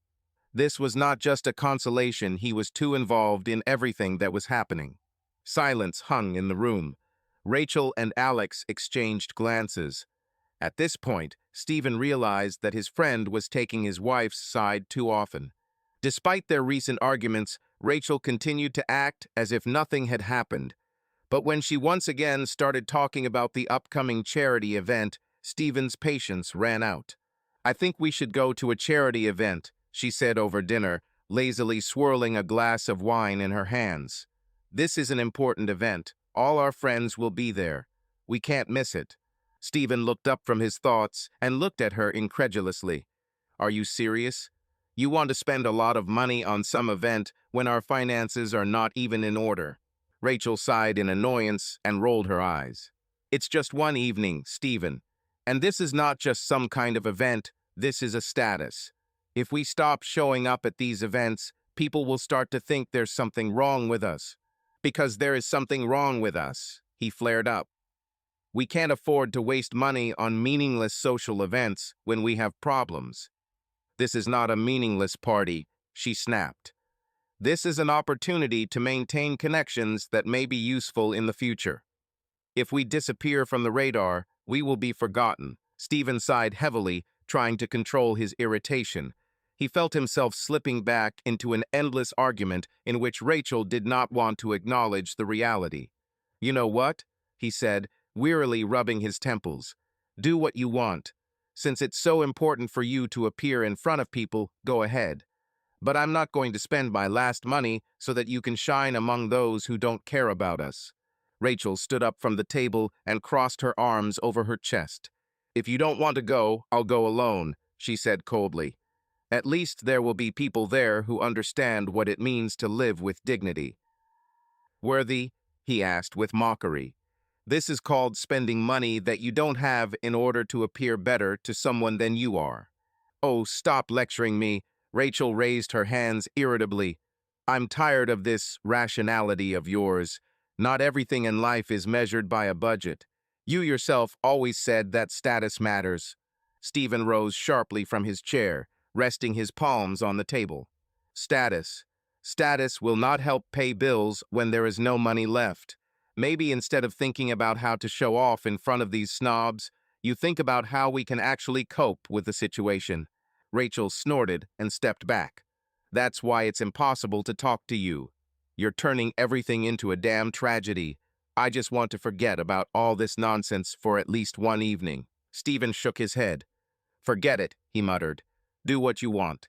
This was not just a consolation, he was too involved in everything that was happening. Silence hung in the room. Rachel and Alex exchanged glances. At this point, Stephen realized that his friend was taking his wife's side too often. Despite their recent arguments, Rachel continued to act as if nothing had happened. But when she once again started talking about the upcoming charity event, Stephen's patience ran out. I think we should go to a charity event, she said over dinner, lazily swirling a glass of wine in her hands. This is an important event. All our friends will be there. We can't miss it. Stephen looked up from his thoughts and looked at her incredulously. Are you serious? You want to spend a lot of money on some event when our finances are not even in order? Rachel sighed in annoyance and rolled her eyes. It's just one evening, Stephen. And this is not just some kind of event, this is a status. If we stop showing up at these events, people will start to think there's something wrong with us. Because there is something wrong with us, he flared up. We can't afford to waste money on meaningless social events when we have problems. This is not a meaningless party, she snapped. This is an opportunity to maintain connections that may be useful in the future. If we disappear from the radar, we will be forgotten. Stephen sighed heavily, trying to control his irritation. He felt himself slipping back into an endless argument in which Rachel did not want to acknowledge the reality. You know what? He said, wearily rubbing his temples. Do what you want. Since it's so important for you to appear in front of people, go ahead. But I'm not going to spend my last money so that you can shine among those who don't care about us. Rachel stood up from the table and crossed her arms over her chest. If you don't want to go, I'll go alone, she said coldly. At least there will be people there who understand what it means to live with dignity. Worthy? He asked with mockery. This is called spending money that you don't have in order to appear better to someone than you are. Oh, stop lecturing me. Rachel raised her hands irritably. I'm tired of this rationality of yours. Not everything in life is measured by a budget. You yourself always said that status matters. Stephen rose sharply from his chair, resting his palms on the table. Status. Status will not help pay bills when there is no money left. Maybe instead of thinking about how to show off in front of these snobs, you think about how we can actually cope with the situation. Rachel snorted and stepped back. That's why it's impossible to talk to you. You're turning everything into a damn tragedy. I just want to forget about all this nonsense for at least one evening." Stephen shook his head. "Forget it," he muttered. "Do what you want."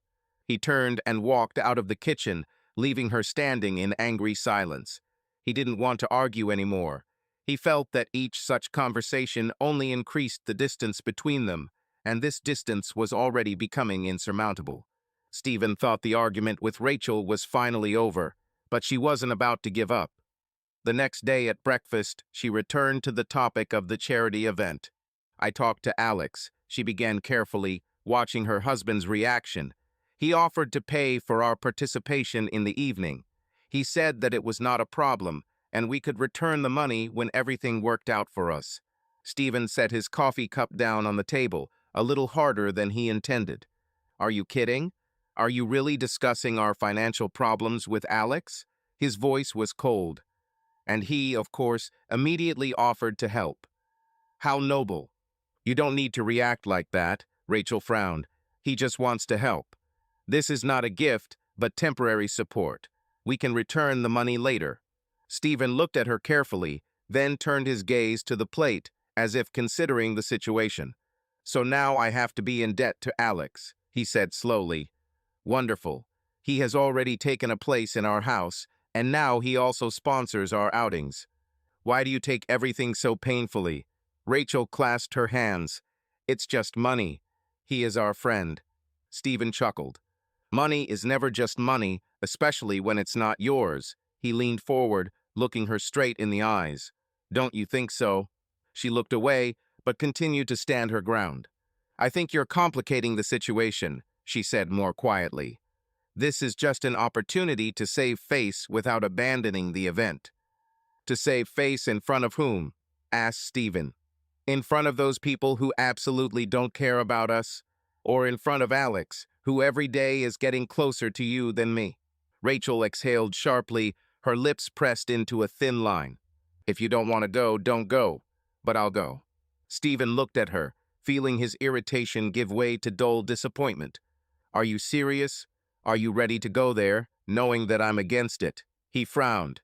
He turned and walked out of the kitchen, leaving her standing in angry silence. He didn't want to argue anymore. He felt that each such conversation only increased the distance between them, and this distance was already becoming insurmountable. Stephen thought the argument with Rachel was finally over, but she wasn't about to give up. The next day at breakfast, she returned to the topic of the charity event. "I talked to Alex," she began carefully, watching her husband's reaction. "He offered to pay for our participation in the evening. He said that it was not a problem, and we could return the money when everything worked out for us." Stephen set his coffee cup down on the table, a little harder than he intended. "Are you kidding? Are you really discussing our financial problems with Alex?" His voice was cold. "And he, of course, immediately offered to help." "How noble." "You don't need to react like that," Rachel frowned. "He just wants to help. This is not a gift, but temporary support. We can return the money later." Stephen looked at her carefully, then turned his gaze to the plate, as if considering the situation. "So now I have to be in debt to Alex," he said slowly. "Wonderful. He has already taken a place in our house, and now he also sponsors our outings. Why do you take everything so painfully?" Rachel clasped her hands. "It's just money. He is our friend." Stephen chuckled. "Money is never just money, especially when it's not yours." He leaned forward, looking her straight in the eyes. "Don't you think so?" She looked away, but continued to stand her ground. "I think you're complicating the situation," she said more quietly. "This is just an opportunity to save face without abandoning the event." "To save face in front of whom?" asked Stephen. "In front of those people who absolutely don't care about us? Or in front of Alex, who every day is getting closer to you than me?" Rachel exhaled sharply, her lips pressed into a thin line. "If you don't want to go, don't go. But I'll go." Stephen looked at her, feeling his irritation give way to dull disappointment. "Are you serious? Are you ready to go there, knowing that I'm against it?" He frowned.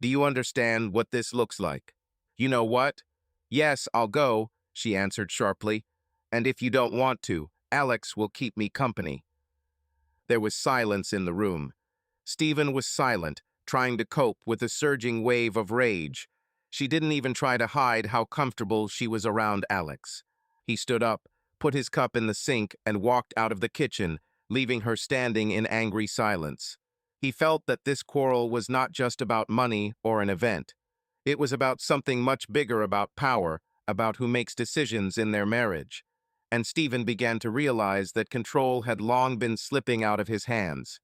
"Do you understand what this looks like?" "You know what? Yes, I'll go," she answered sharply. "And if you don't want to, Alex will keep me company." There was silence in the room. Stephen was silent, trying to cope with a surging wave of rage. She didn't even try to hide how comfortable she was around Alex. He stood up, put his cup in the sink, and walked out of the kitchen, leaving her standing in angry silence. He felt that this quarrel was not just about money or an event. It was about something much bigger, about power, about who makes decisions in their marriage. And Stephen began to realize that control had long been slipping out of his hands.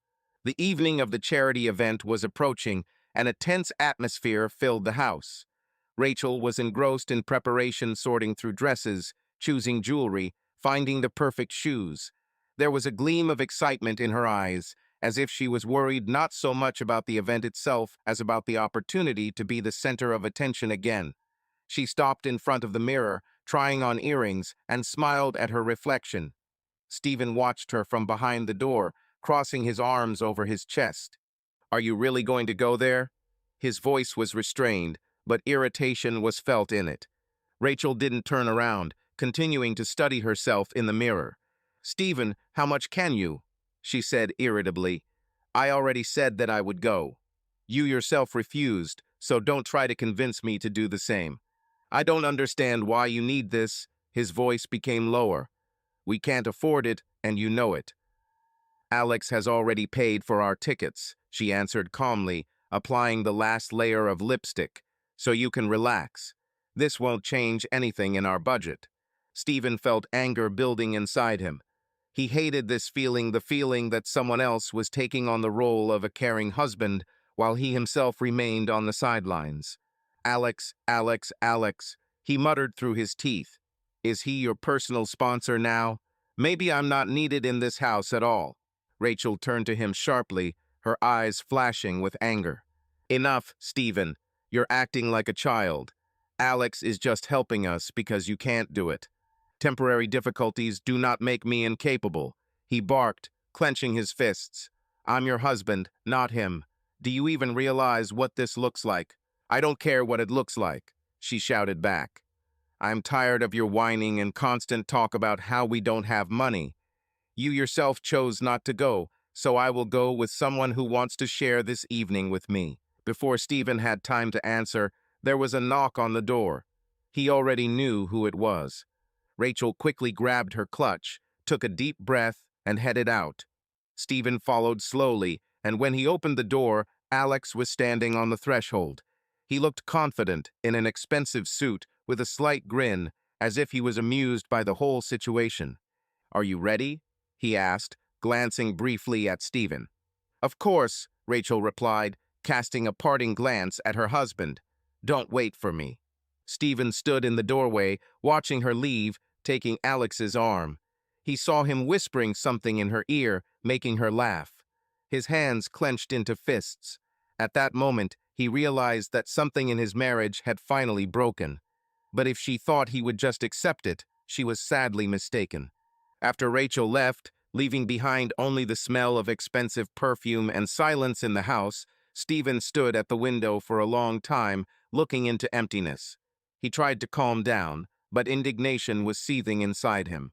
The evening of the charity event was approaching, and a tense atmosphere filled the house. Rachel was engrossed in preparation, sorting through dresses, choosing jewelry, finding the perfect shoes. There was a gleam of excitement in her eyes, as if she was worried not so much about the event itself as about the opportunity to be the center of attention again. She stopped in front of the mirror, trying on earrings, and smiled at her reflection. Stephen watched her from behind the door, crossing his arms over his chest. "Are you really going to go there?" His voice was restrained, but irritation was felt in it. Rachel didn't turn around, continuing to study herself in the mirror. "Stephen, how much can you?" she said irritably. "I already said that I would go. You yourself refused, so don't try to convince me to do the same." "I don't understand why you need this." His voice became lower. "We can't afford it, and you know it." "Alex has already paid for our tickets," she answered calmly, applying the last layer of lipstick. "So you can relax. This won't change anything in our budget." Stephen felt anger building inside him. He hated this feeling, the feeling that someone else was taking on the role of a caring husband, while he himself remained on the sidelines. "Alex, Alex, Alex," he muttered through his teeth. "Is he your personal sponsor now? Maybe I'm not needed in this house at all." Rachel turned to him sharply, her eyes flashing with anger. "Enough, Stephen. You're acting like a child. Alex is just helping us because you can't do it. Temporary difficulties do not make me incapable." He barked, clenching his fists. "I'm your husband, not him. Do you even realize what this looks like? I don't care what it looks like, she shouted back. I'm tired of your whining and constant talk about how we don't have money. You yourself chose not to go, so I will go with someone who wants to share this evening with me. Before Stephen had time to answer, there was a knock on the door. He already knew who it was. Rachel quickly grabbed her clutch, took a deep breath, and headed out. Stephen followed slowly, and when he opened the door, Alex was standing on the threshold. He looked confident in an expensive suit with a slight grin, as if he was amused by the whole situation. Are you ready? He asked, glancing briefly at Stephen. Of course, Rachel replied, casting a parting glance at her husband. Don't wait for me. Stephen stood in the doorway, watching her leave, taking Alex's arm. He saw him whispering something in her ear, making her laugh. His hands clenched into fists. At that moment, he realized that something in his marriage had finally broken. But if she thought he would just accept it, she was sadly mistaken. After Rachel left, leaving behind only the smell of expensive perfume and silence in the house, Stephen stood at the window for a long time, looking into emptiness. He tried to calm down, but indignation was seething inside him.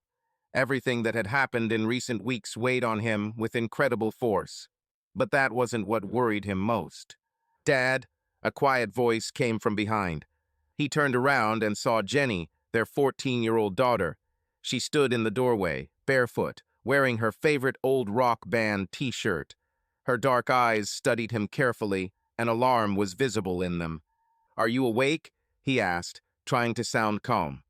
Everything that had happened in recent weeks weighed on him with incredible force. But that wasn't what worried him most. Dad, a quiet voice came from behind. He turned around and saw Jenny, their 14-year-old daughter. She stood in the doorway, barefoot, wearing her favorite old rock band t-shirt. Her dark eyes studied him carefully, and alarm was visible in them. Are you awake? He asked, trying to sound calm.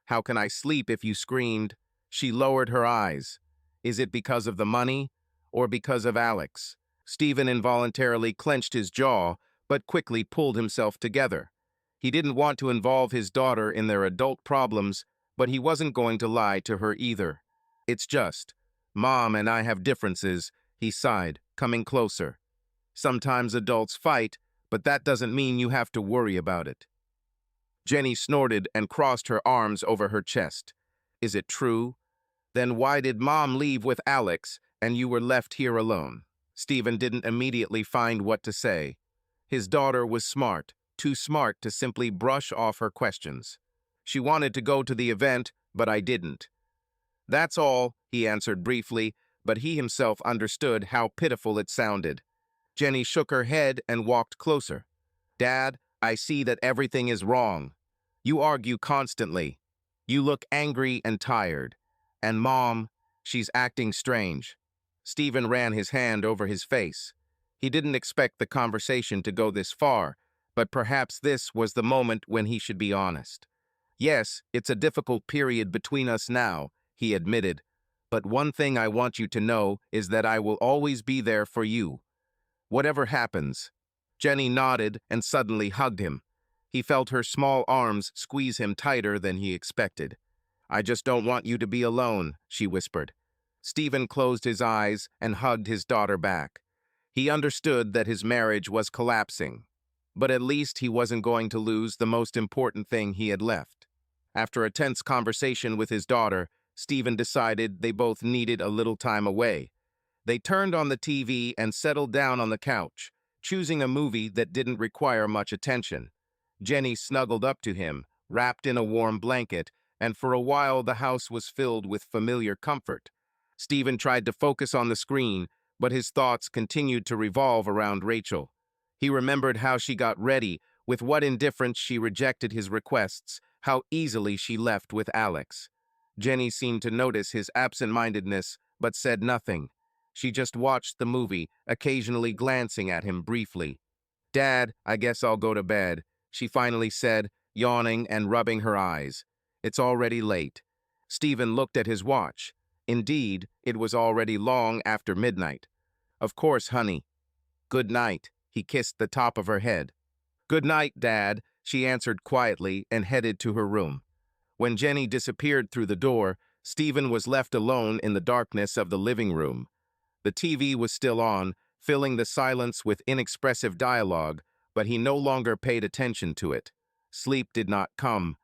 How can I sleep if you screamed? She lowered her eyes. Is it because of the money, or because of Alex? Stephen involuntarily clenched his jaw, but quickly pulled himself together. He didn't want to involve his daughter in their adult problems, but he wasn't going to lie to her either. It's just, Mom and I have differences, he sighed, coming closer. Sometimes adults fight, but that doesn't mean you have to worry about it. Jenny snorted and crossed her arms over her chest. Is it true? Then why did Mom leave with Alex and you were left here alone? Stephen didn't immediately find what to say. His daughter was smart, too smart to simply brush off her questions. She wanted to go to the event, but I didn't. That's all, he answered briefly, but he himself understood how pitiful it sounded. Jenny shook her head and walked closer. Dad, I see that everything is wrong. You argue constantly. You look angry and tired. And Mom, she's acting strange. Stephen ran his hand over his face. He didn't expect the conversation to go this far, but perhaps this was the moment when he should be honest. Yes, it's a difficult period between us now, he admitted. But one thing I want you to know is that I will always be there for you. Whatever happens. Jenny nodded and suddenly hugged him. He felt her small arms squeeze him tighter than he expected. I just don't want you to be alone, she whispered. Stephen closed his eyes and hugged his daughter back. He understood that his marriage was collapsing, but at least he wasn't going to lose the most important thing he had left. After a tense conversation with his daughter, Stephen decided they both needed a little time away. They turned on the TV and settled down on the couch, choosing a movie that didn't require much attention. Jenny snuggled up to him, wrapped in a warm blanket, and for a while the house was filled with familiar comfort. Stephen tried to focus on the screen, but his thoughts continued to revolve around Rachel. He remembered how she got ready, with what indifference she rejected his requests, how easily she left with Alex. Jenny seemed to notice his absent-mindedness, but said nothing. She just watched the movie, occasionally glancing at him briefly. Dad, I guess I'll go to bed, she finally said, yawning and rubbing her eyes. It's already late. Stephen looked at his watch. Indeed, it was already long after midnight. Of course, honey. Good night, he kissed the top of her head. Good night, Dad, she answered quietly and headed to her room. When Jenny disappeared through the door, Stephen was left alone in the darkness of the living room. The TV was still on, filling the silence with inexpressive dialogue, but he no longer paid attention to it. Sleep did not come.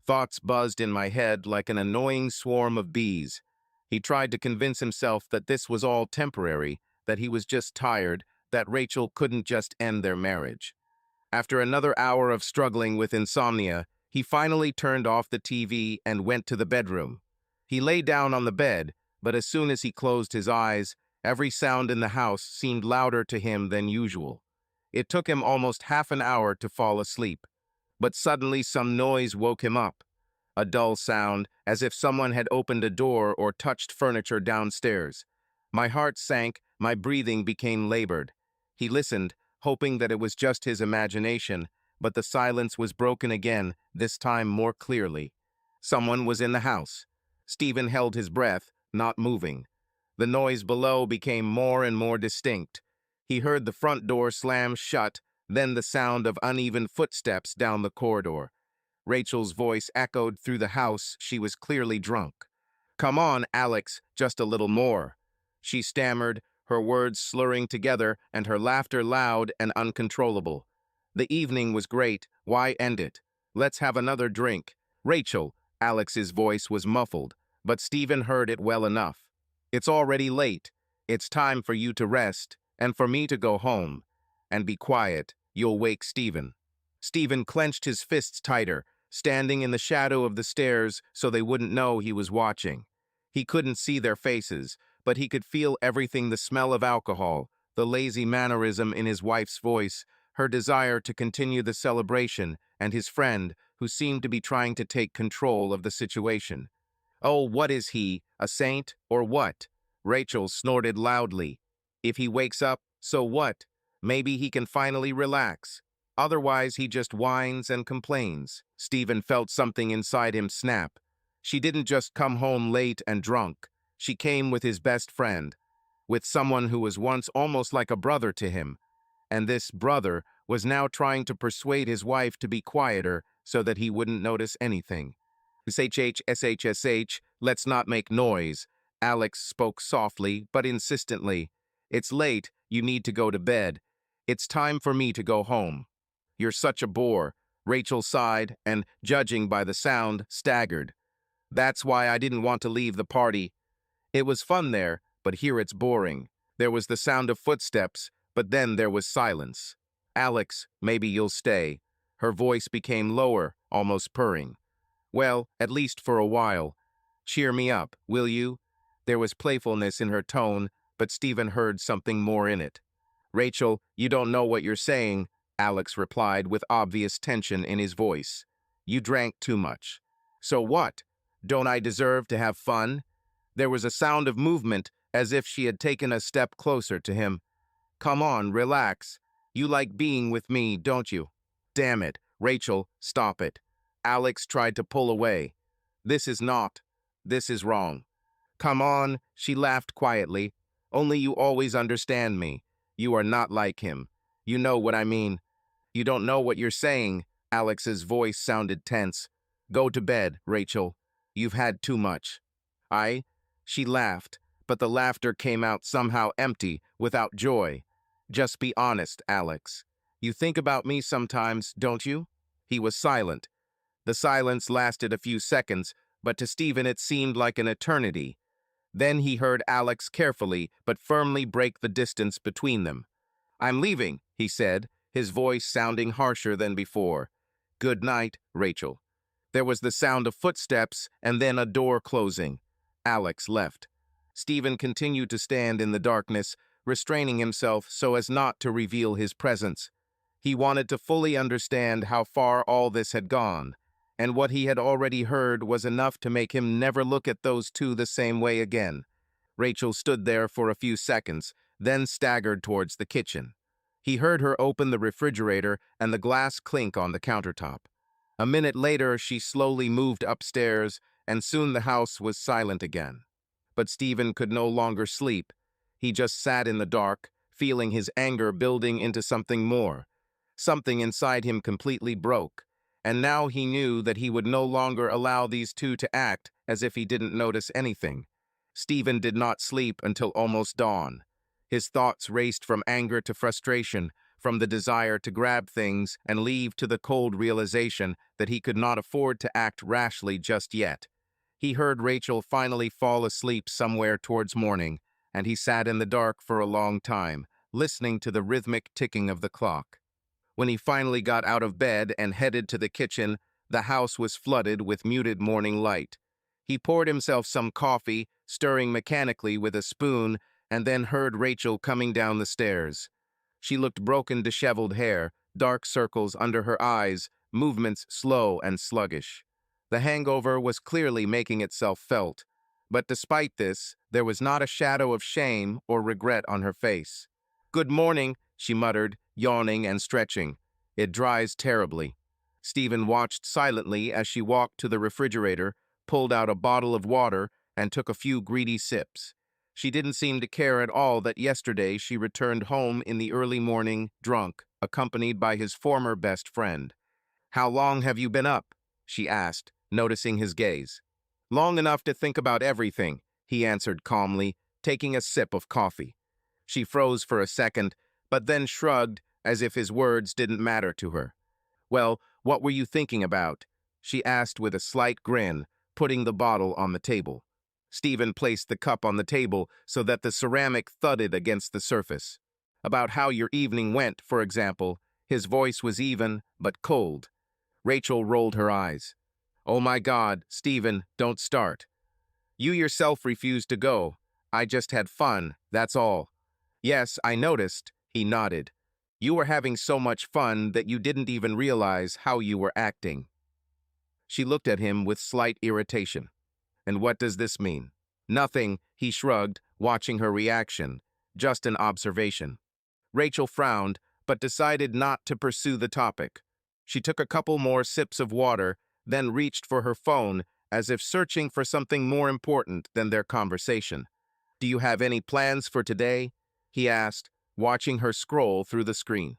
Thoughts buzzed in my head like an annoying swarm of bees. He tried to convince himself that this was all temporary, that he was just tired, that Rachel couldn't just end their marriage. After another hour of struggling with insomnia, he finally turned off the TV and went to the bedroom. He lay down on the bed, but as soon as he closed his eyes, every sound in the house seemed louder to him than usual. It took him almost half an hour to fall asleep, but suddenly some noise woke him up. A dull sound, as if someone had opened a door or touched furniture downstairs. My heart sank, my breathing became labored. He listened, hoping that it was just his imagination, but the silence was broken again, this time more clearly. Someone was in the house. Stephen held his breath, not moving. The noise below became more and more distinct. He heard the front door slam shut, then the sound of uneven footsteps down the corridor. Rachel's voice echoed through the house. She was clearly drunk. "Come on, Alex, just a little more," she stammered, her words slurring together and her laughter loud and uncontrollable. "The evening was great. Why end it? Let's have another drink." "Rachel," Alex's voice was muffled, but Stephen heard it well enough. "It's already late. It's time for you to rest, and for me to go home. And be quiet. You'll wake Stephen." Stephen clenched his fists tighter, standing in the shadow of the stairs so they wouldn't know he was watching. He couldn't see their faces, but he could feel everything: the smell of alcohol, the lazy mannerism in his wife's voice, her desire to continue the celebration, and his friend, who seemed to be trying to take control of the situation. "Oh, what is he, a saint, or what?" Rachel snorted loudly. "If he wakes up, so what? Maybe he can finally relax. Otherwise, he just whines and complains." Stephen felt something inside him snap. She didn't just come home late and drunk. She came with his best friend, with someone who was once almost like a brother to him. And this brother was now trying to persuade his wife to be quieter so that he wouldn't notice anything. "SHSHSH, let's not make noise." Alex spoke softly but insistently. "It's late, you need to go to bed. It's time for me to go home." "You're such a bore," Rachel sighed and, judging by the sound, staggered. "That's why I didn't want to leave the party. It was fun there, but here it's boring." There was the sound of footsteps, but then there was silence. "Alex, maybe you'll stay." Her voice became lower, almost purring. "Well, at least for a while. Cheer me up, will you?" There was playfulness in her tone, but Stephen heard something more in it. "Rachel, you don't know what you're saying," Alex replied with obvious tension in his voice. "You drank too much." "So what? Don't I deserve to have fun?" There was a sound of movement, as if she had taken a step closer to him. "Come on, relax. You like being with me, don't you?" "Damn it, Rachel, stop it." Alex tried to pull away. This is wrong." "Come on," she laughed quietly. "Only you always understand me. You are not like him. You know what I mean." "You don't know what you're saying." Alex's voice sounded tense. "Go to bed, Rachel. You've had too much." "I?" She laughed, but the laughter came out somehow empty, without joy. "Just be honest, Alex. You think about me sometimes, don't you?" He was silent. The silence lasted a few seconds, but to Stephen it seemed like an eternity. Then he heard Alex carefully but firmly break the distance between them. "I'm leaving," he said, his voice sounding harsher than before. "Good night, Rachel." There was the sound of footsteps and then a door closing. Alex left. Stephen continued to stand in the darkness, restraining himself so as not to reveal his presence. He wanted to fully understand how far all this had gone, and what he had already heard was enough to make him never look at those two the same way again. Rachel stood there for a few seconds, then staggered towards the kitchen. He heard her open the refrigerator and the glass clink on the countertop. A minute later, she slowly moved upstairs, and soon the house was silent again. But Stephen could no longer sleep. He just sat in the dark, feeling his anger building into something more. Something inside him completely broke, and now he knew that he would no longer allow these two to act as if he didn't notice anything. Stephen did not sleep until almost dawn. His thoughts raced from anger to frustration, from the desire to grab things and leave to the cold realization that he could not afford to act rashly just yet. He heard Rachel finally fall asleep somewhere towards morning, and he sat in the dark for a long time, listening to the rhythmic ticking of the clock. When he finally got out of bed and headed to the kitchen, the house was flooded with muted morning light. He poured himself some coffee, stirring mechanically with a spoon, and then heard Rachel coming down the stairs. She looked broken, disheveled hair, dark circles under her eyes, movements slow and sluggish. The hangover was clearly making itself felt, but despite this, there was not a shadow of shame or regret on her face. "Good morning," she muttered, yawning and stretching. "It dries terribly." Stephen watched silently as she walked to the refrigerator, pulled out a bottle of water, and took a few greedy sips. She didn't seem to care at all that yesterday she returned home in the early morning, drunk, accompanied by his former best friend. "How long have you been up?" she asked, noticing his gaze. "Long enough to think about everything," he answered calmly, taking a sip of coffee. She froze for a second, but then shrugged as if his words didn't matter to her. "Well, what were you thinking about?" she asked with a slight grin, putting the bottle on the table. Stephen placed the cup on the table so that the ceramic thudded against the surface. "About how your evening went, for example." His voice was even, but cold. Rachel rolled her eyes. "Oh my God, Stephen, don't start. You yourself refused to go. I just had fun, that's all." "Yes, I noticed," he nodded. "You were having so much fun that you didn't even realize how you were acting." She looked at him with slight irritation. "And what does this mean?" "Nothing," he shrugged, watching her reaction. "Just an observation." Rachel frowned, but decided not to pursue the topic. She took a couple more sips of water, then reached for her phone, as if searching for something more important than their conversation. "Do you have any plans for today?" he asked, watching her scroll through the screen.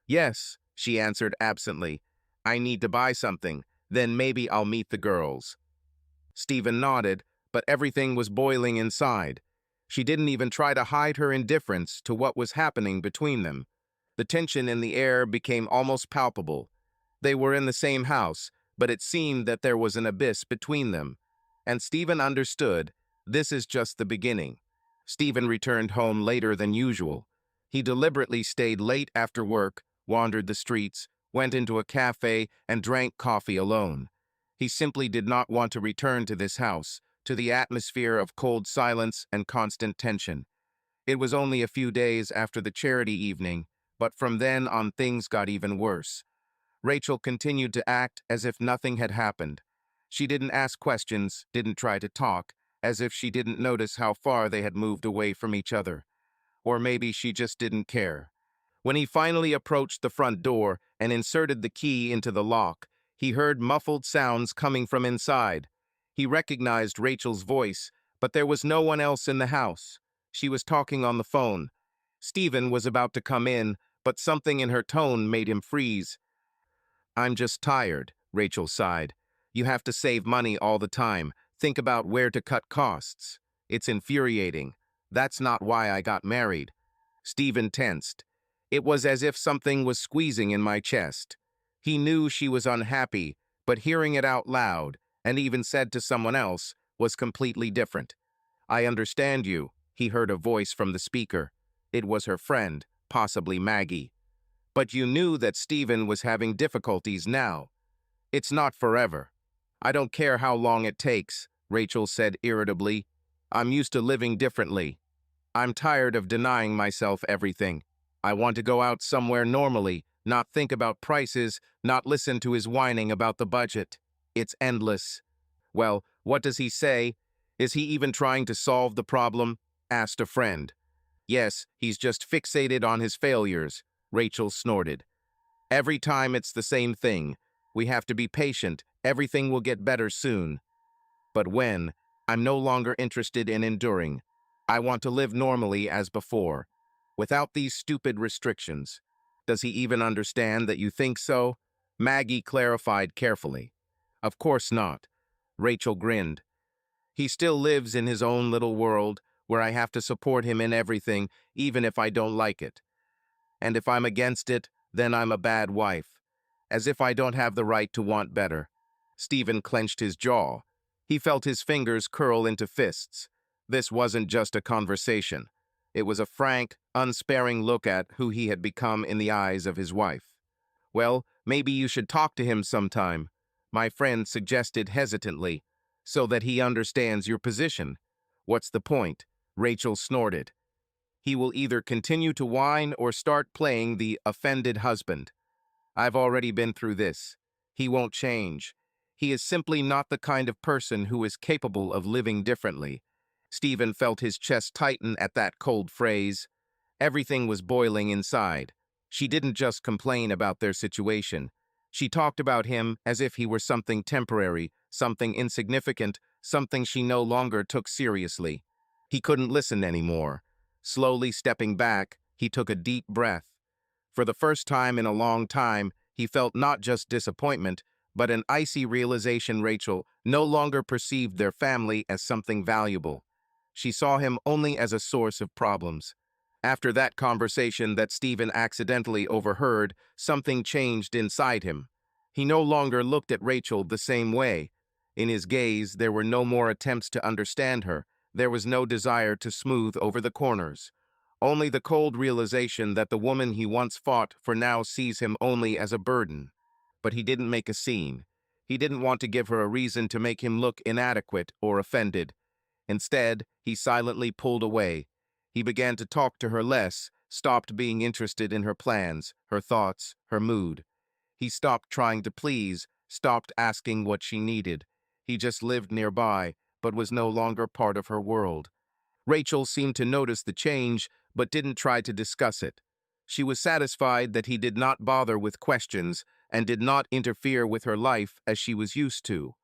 "Yes," she answered absently. "I need to buy something, then maybe I'll meet the girls." Stephen nodded, but everything was boiling inside. She didn't even try to hide her indifference to what was happening between them. The tension in the air became almost palpable. They were in the same house, but it seemed that there was an abyss between them. And Stephen understood, this is just the beginning. Stephen returned home later than usual. He deliberately stayed late after work, wandered the streets, went into a cafe, and drank coffee alone. He simply did not want to return to this house, to the atmosphere of cold silence and constant tension. It was only a few days after the charity evening, but from then on things got even worse. Rachel continued to act as if nothing had happened. She didn't ask questions, didn't try to talk, as if she didn't notice how far they had moved away from each other. Or maybe she just didn't care. When he finally approached the front door and inserted the key into the lock, he heard muffled sounds coming from inside. He recognized Rachel's voice, but there was no one else in the house. She was talking on the phone. Stephen was about to come in, but something in her tone made him freeze. "I'm just tired," Rachel sighed. "You have to save money all the time, think about where to cut costs. It's infuriating. That's not why I got married." Stephen tensed. It was as if something was squeezing in my chest. He knew she was unhappy, but hearing it out loud, and even said to someone else, was completely different. "I understand you," he heard a voice from the speaker. It was her friend, possibly Maggie. "But you knew that Stephen was having difficulties now. It's not forever." "I don't care how long it takes," Rachel said irritably. "I'm used to living differently. I'm tired of denying myself everything. I want to go out somewhere normally, not think about prices, not listen to his whining about the budget. It's endless." "Well, what does he say? Is he even trying to solve the problem?" asked a friend. "Yes, he's just fixated on his failures," Rachel snorted. "Every time it's the same thing. We have to be patient. Everything will get better soon." "But when? I'm no longer interested in enduring. I want to live normally as before, without these stupid restrictions." "Does he even understand that you think so?" Maggie clarified carefully. "Of course not." Rachel grinned. "He still lives in his own little world, where I have to support him in everything, even if I don't like it. And if I'm against it, then I'm a bad wife. As if I don't have the right to want better." Stephen clenched his jaw. He felt his fingers curl into fists. This wasn't just a conversation. It was a frank, unsparing look at who he had become in the eyes of his wife. "Well, maybe you should talk to him sometime," my friend suggested hesitantly, "so that he understands your position." "What's the point?" Rachel snorted. "He will either continue to whine or start playing the offended husband. I've already been through this. He won't change. He is simply not the kind of person who is capable of living differently." Stephen felt his chest tighten at that cold phrase. Everything was boiling inside. She didn't just complain about their situation. She talked about him as if he were something temporary, something insignificant, something she no longer took seriously. He couldn't listen anymore. Slowly stepping back, he took a deep breath. For the first time in a long time, he felt not just disappointment, but an icy realization. Rachel no longer perceived their family as something valuable. She saw him only as a source of problems. After that conversation that Stephen accidentally overheard, something changed inside him. He no longer looked at Rachel the same way. In his gaze, there were no more attempts to understand her. There was no desire to smooth over the corners. Only the cold realization that the woman he once fought for now sees him only as a burden. But he didn't make a scene. He didn't want to give her a reason to make him look inadequate or offended. Instead, he silently pulled away. He began to talk to her less, stopped being interested in her plans, her thoughts, her mood. He stopped trying to please, stopped asking what she needed. He just lived nearby, but was no longer part of her world. Rachel seemed to notice the change, but didn't try to discuss it. She was satisfied that he did not bother with questions and did not interfere with her life as she was used to.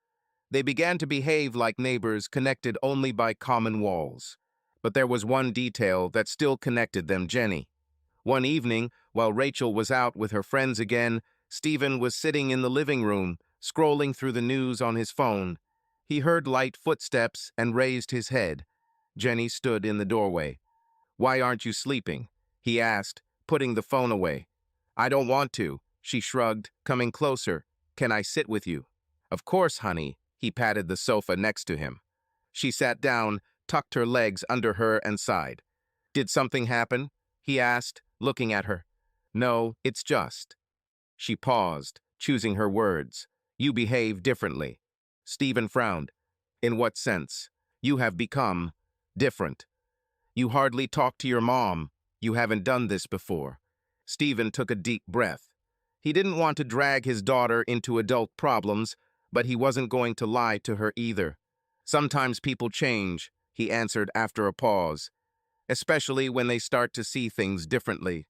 They began to behave like neighbors connected only by common walls. But there was one detail that still connected them: Jenny. One evening, while Rachel was out with her friends again, Stephen was sitting in the living room, scrolling through the news on his phone. He heard light footsteps and raised his head. Jenny stood in the doorway. "Why aren't you sleeping?" he asked, putting the phone away. "I don't want to," she shrugged, coming closer. "Can I sit with you?" "Of course, honey." He patted the sofa next to him. She sat down, tucked her legs under her and sighed. "Did something happen?" he asked, looking at her. "No, it's just." She paused, choosing her words. "You behave differently." Stephen frowned. "In what sense?" "You have become different. You hardly talk to your mom. You haven't done this before." Stephen took a deep breath. He didn't want to drag his daughter into adult problems, but he wasn't going to lie to her either. "Sometimes people change," he answered after a pause, "especially when they start to see things differently."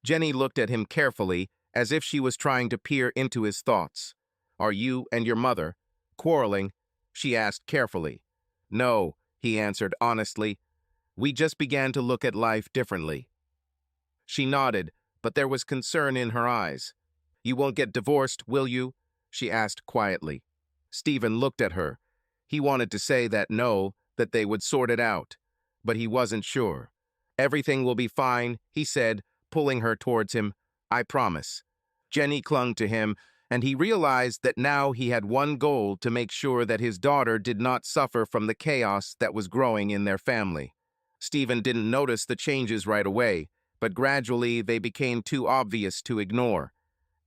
Jenny looked at him carefully, as if she was trying to peer into his thoughts. "Are you and your mother quarreling?" she asked carefully. "No," he answered honestly. "We just began to look at life differently." She nodded, but there was concern in her eyes. "You won't get divorced, will you?" she asked quietly. Stephen looked at her. He wanted to say that no, that they would sort it out, but he wasn't sure. "Everything will be fine," he said, pulling her towards him. "I promise." Jenny clung to him, and he realized that now he had one goal: to make sure that his daughter did not suffer from the chaos that was growing in their family. Stephen didn't notice the changes right away, but gradually they became too obvious to ignore.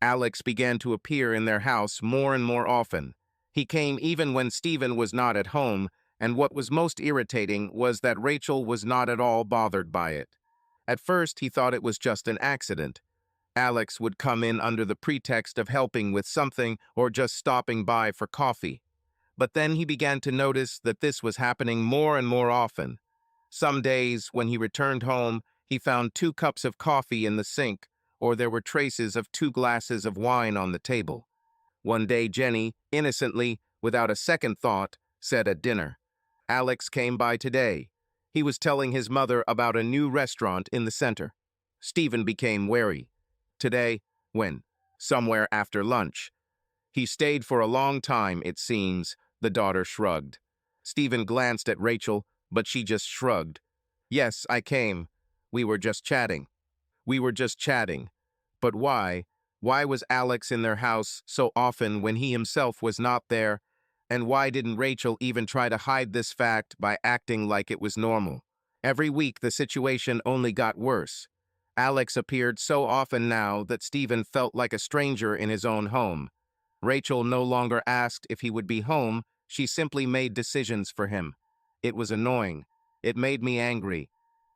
Alex began to appear in their house more and more often. He came even when Stephen was not at home, and what was most irritating was that Rachel was not at all bothered by it. At first, he thought it was just an accident. Alex would come in under the pretext of helping with something or just stopping by for coffee. But then he began to notice that this was happening more and more often. Some days, when he returned home, he found 2 cups of coffee in the sink, or there were traces of 2 glasses of wine on the table. One day, Jenny, innocently, without a second thought, said at dinner, "Alex came by today. He was telling his mother about a new restaurant in the center." Stephen became wary. "Today? When?" "Somewhere after lunch." "He stayed for a long time, it seems," the daughter shrugged. Stephen glanced at Rachel, but she just shrugged. "Yes, I came. We were just chatting." "We were just chatting. But why? Why was Alex in their house so often when he himself was not there? And why didn't Rachel even try to hide this fact by acting like it was normal?" Every week, the situation only got worse. Alex appeared so often now that Stephen felt like a stranger in his own home. Rachel no longer asked if he would be home, she simply made decisions for him. It was annoying. It made me angry.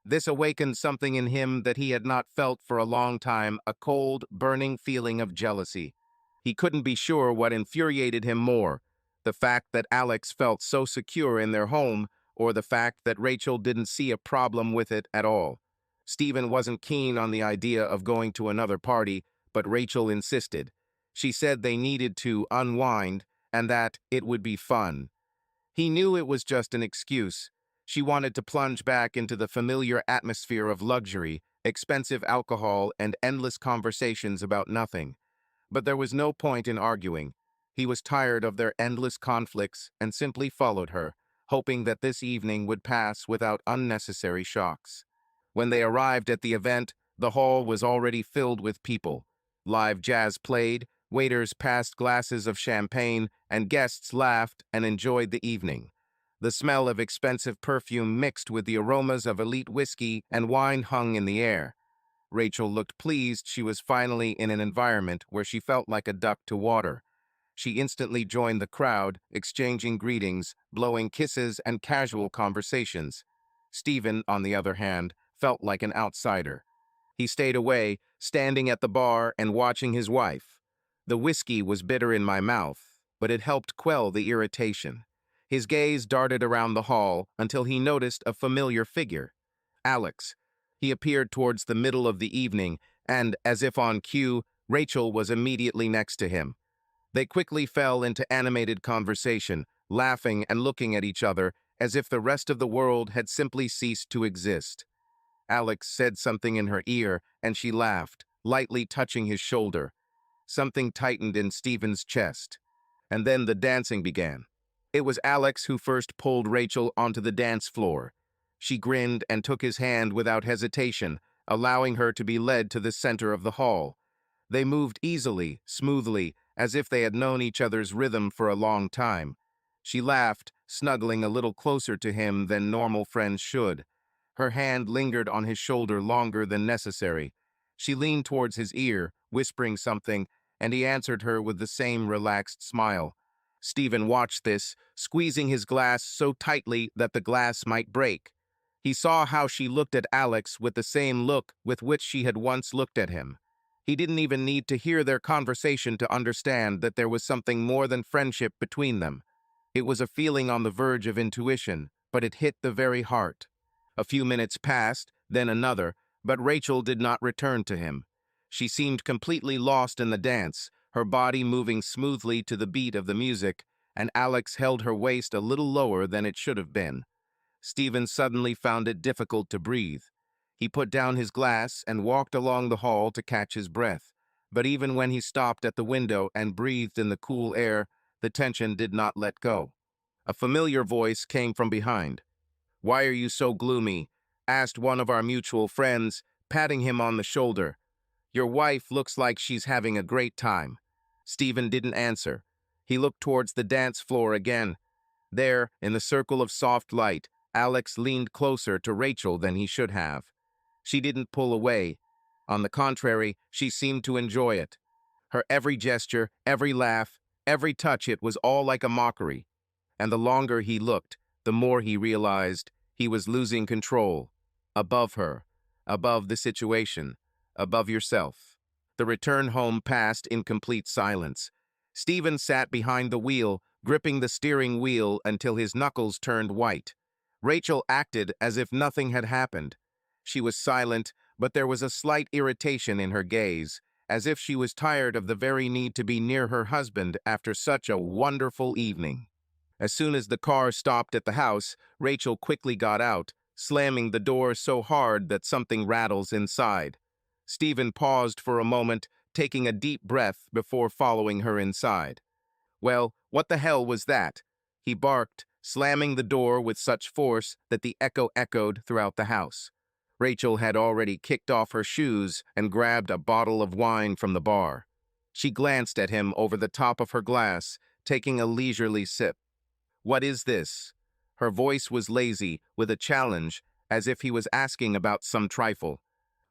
This awakened something in him that he had not felt for a long time, a cold, burning feeling of jealousy. He couldn't be sure what infuriated him more, the fact that Alex felt so secure in their home, or the fact that Rachel didn't see a problem with it at all. Stephen wasn't keen on the idea of going to another party, but Rachel insisted. She said they needed to unwind and that it would be fun. He knew it was just an excuse. She wanted to plunge back into the familiar atmosphere of luxury, expensive alcohol, and endless conversations about nothing. But there was no point in arguing. He was tired of their endless conflicts and simply followed her, hoping that this evening would pass without unnecessary shocks. When they arrived at the event, the hall was already filled with people. Live jazz played, waiters passed glasses of champagne, and guests laughed and enjoyed the evening. The smell of expensive perfume mixed with the aromas of elite whiskey and wine hung in the air. Rachel looked pleased she was finally in an environment where she felt like a duck to water. She instantly joined the crowd, exchanging greetings, blowing kisses, and casual conversations. Stephen, on the other hand, felt like an outsider. He stayed away, standing at the bar and watching his wife. The whiskey was bitter in my mouth, but it helped quell the irritation. His gaze darted around the hall until he noticed a familiar figure. Alex. He appeared towards the middle of the evening, and, as if on cue, Rachel was immediately next to him. They quickly fell into animated conversation, laughing and looking at each other as if the rest of the world had simply ceased to exist. Alex said something in her ear, and she laughed, lightly touching his shoulder. Something tightened in Stephen's chest. And then the dancing began. It was Alex who first pulled Rachel onto the dance floor. She grinned and took his hand without hesitation, allowing her to be led to the center of the hall. They moved easily, smoothly, as if they had known each other's rhythm for a long time. She laughed, snuggling a little closer to him than normal friends should. Her hand lingered on his shoulder longer than necessary. She leaned towards his ear, whispering something, and he answered her with the same relaxed smile. Stephen watched this, squeezing his glass so tightly that the glass might break. He saw how she looked at Alex with the same look with which she had once looked at him. He didn't even need to hear their conversation to understand that there was something more than friendship between them. It was a feeling on the verge of intuition, but it hit the very heart. A few minutes passed, then another, but Rachel did not return to him. She seemed completely lost in the dance, her body moving smoothly to the beat of the music, and Alex held her waist a little lower than it should have been. Stephen suddenly found it difficult to breathe. He put down his glass and walked along the hall to catch his breath. But even when he stopped at the window and breathed in the cool air, the tension did not let go. A familiar voice came from behind. "Why are you so gloomy?" asked one of our mutual friends, patting him on the shoulder. "Your wife looks like she's having a great time." Stephen didn't answer. He looked towards the dance floor again. There, in the circle of soft light, Alex leaned closer to Rachel than he should have. She didn't pull away. On the contrary, she seemed to enjoy it. Her every gesture, every laugh, every touch, it was all like a mockery. And the longer he looked, the more he realized he was losing control. Above her, above the situation, above yourself. The return home passed in complete silence. Stephen sat behind the wheel, gripping the steering wheel until his knuckles turned white. Rachel acted as if nothing had happened. She was silent, but there was a slight irritation in her gaze, as if she was tired of the very need to be near her husband after such a wonderful evening. As soon as the car stopped at the house, Rachel quickly got out, slamming the door so hard that something rattles inside. Stephen paused for a moment, taking a deep breath before following her inside. "Well, what the hell was that?" he barked, slamming the door with such force that the echo echoed throughout the house. Rachel had already kicked off her shoes and grabbed a bottle of wine from the bar. She glanced at him over the top of her glass, taking a leisurely sip. "What is this?" Her voice was lazy, with a challenge, as if he was asking about some trifle.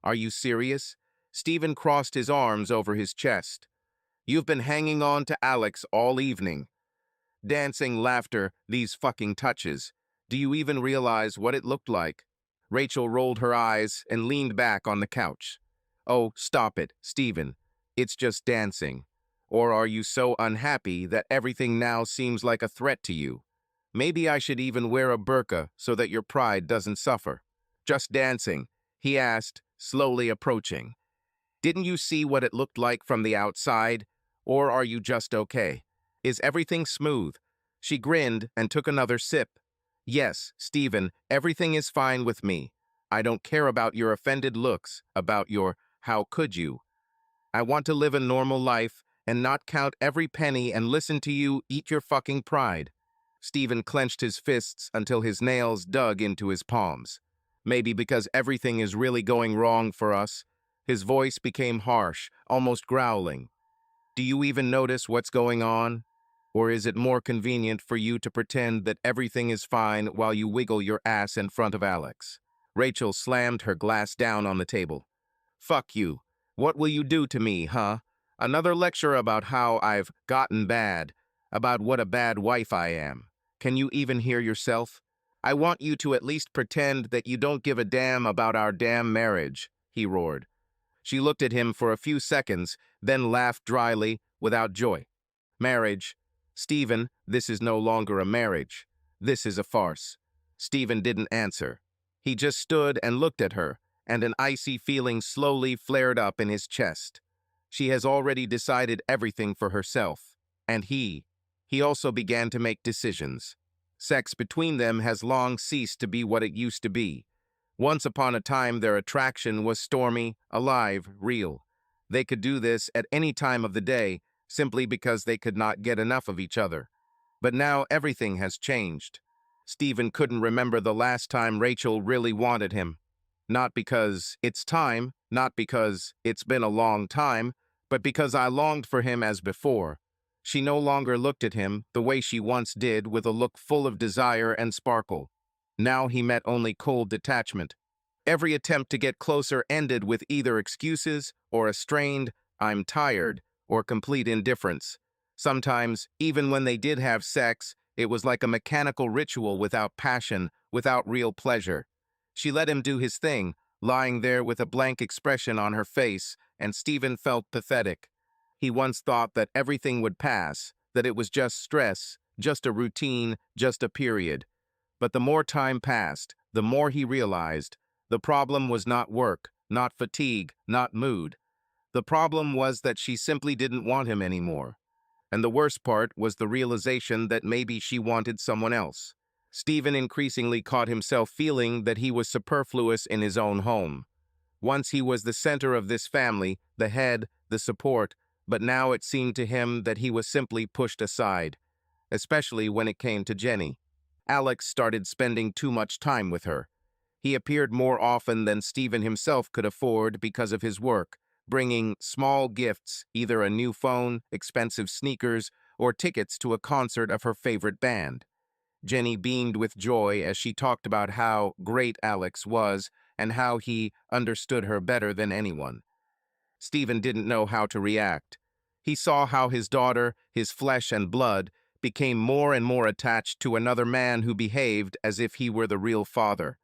Are you serious? Stephen crossed his arms over his chest. You've been hanging on to Alex all evening. Dancing, laughter, these fucking touches. Do you even realize what it looked like? Rachel rolled her eyes and leaned back on the couch. Oh, stop it, Stephen. It's just dancing. Or are you so unhappy that everything now seems like a threat to you? Maybe I should even wear a burqa so that your pride doesn't suffer. Just dancing, he asked, slowly approaching. Didn't you see what it looked like from the outside? Or are you just okay? Is everything smooth? She grinned and took another sip. Yes, Stephen, everything is fine with me. I don't care about your offended looks, about your how could you. I want to live a normal life and not count every penny and listen to you eat your fucking pride. Stephen clenched his fists until his nails dug into his palms. Maybe because everything is really going wrong for us. His voice became harsh, almost growling. Do you even notice what's going on? Or is it more convenient for you to pretend that everything is fine while you wiggle your ass in front of Alex? Rachel slammed her glass down on the table. Fuck you. What will you do to me, huh? Another lecture about how I've gotten bad, about what a bad wife I am. Can you even hear yourself? I want you to at least pretend that you don't give a damn about our damn marriage, he roared. She looked at him for a few seconds, then laughed dryly, without joy. Marriage. Stephen, this is no longer a marriage. This is a farce. Stephen didn't answer. He just stood and looked at her, and an icy feeling slowly flared up in his chest. She has already decided everything for herself. And he also began to make decisions. Sex between them has long ceased to be what it used to be. Once upon a time, their attraction was stormy, alive, real. They could do this at any time of the day, simply because they could not get enough of each other. But now everything has changed. Stephen couldn't remember the last time Rachel really wanted him. Not because it's time, not because it's been a long time, but because I longed for him as before. She no longer looked at him the way she once did, with a look full of desire and sparkle. Now he met only cold detachment. Every attempt to get closer ended with either excuses or a strained, I'm tired, or complete indifference. Sometimes, even when they did have sex, it was like a mechanical ritual without passion, without real pleasure. She let him do his thing, lying there with a blank expression on her face, and Stephen felt pathetic. He once thought that everything would pass, that it was just stress, just a routine, just a period. But the more time passed, the more he realized the problem was not work, not fatigue, not mood. The problem was that she simply didn't want him anymore. And the worst part was the realization that maybe she wanted someone else. Stephen increasingly caught himself feeling that he was superfluous in his own home. Once he was the center of this family, the head, the support, but now it seemed to him that he was simply pushed aside, especially when it came to Jenny. Alex started spending too much time with her. He appeared more often than Stephen himself could afford because of his work, bringing small gifts, either a new phone, expensive sneakers, or tickets to a concert of her favorite band. Jenny beamed with joy as she talked about how great Alex was and how he understood her better than anyone. Stephen didn't know how to react. He saw how his daughter, his flesh and blood, became more and more attached to another man who behaved as if he were the real father.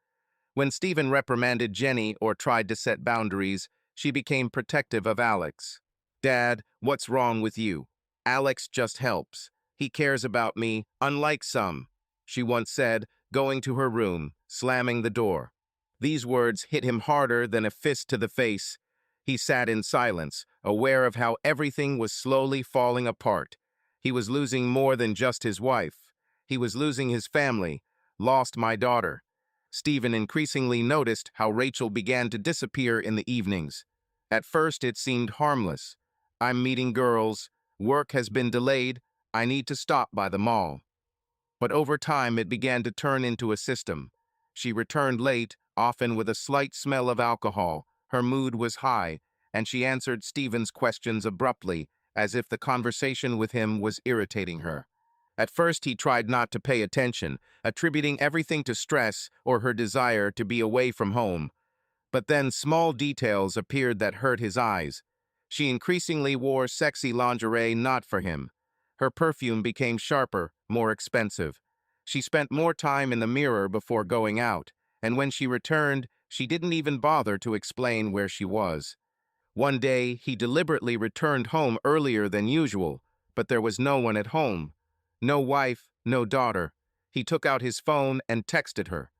When Stephen reprimanded Jenny or tried to set boundaries, she became protective of Alex. Dad, what's wrong with you? Alex just helps. He cares about me, unlike some, she once said, going to her room, slamming the door. These words hit him harder than a fist to the face. He sat in silence, aware of how everything was slowly falling apart. He was losing more than just his wife. He was losing his family, lost my daughter. Stephen increasingly noticed how Rachel began to disappear in the evenings. At first, it seemed harmless. I'm meeting girls. Work has been delayed. I need to stop by the mall. But over time, it began to turn into a system. She returned late, often with a slight smell of alcohol. Her mood was high, and she answered Stephen's questions abruptly, as if the conversation with him was irritating her. At first, he tried not to pay attention, attributing everything to stress or her desire to be away from home. But then small details appeared that hurt his eyes. She increasingly wore sexy lingerie not for him. Her perfume became sharper, more expensive. She spent more time in the mirror before going out, and when she returned, she didn't even bother to explain where she was. One day, he deliberately returned home earlier than usual, but there was no one at home. No wife, no daughter. He took out his phone and texted her.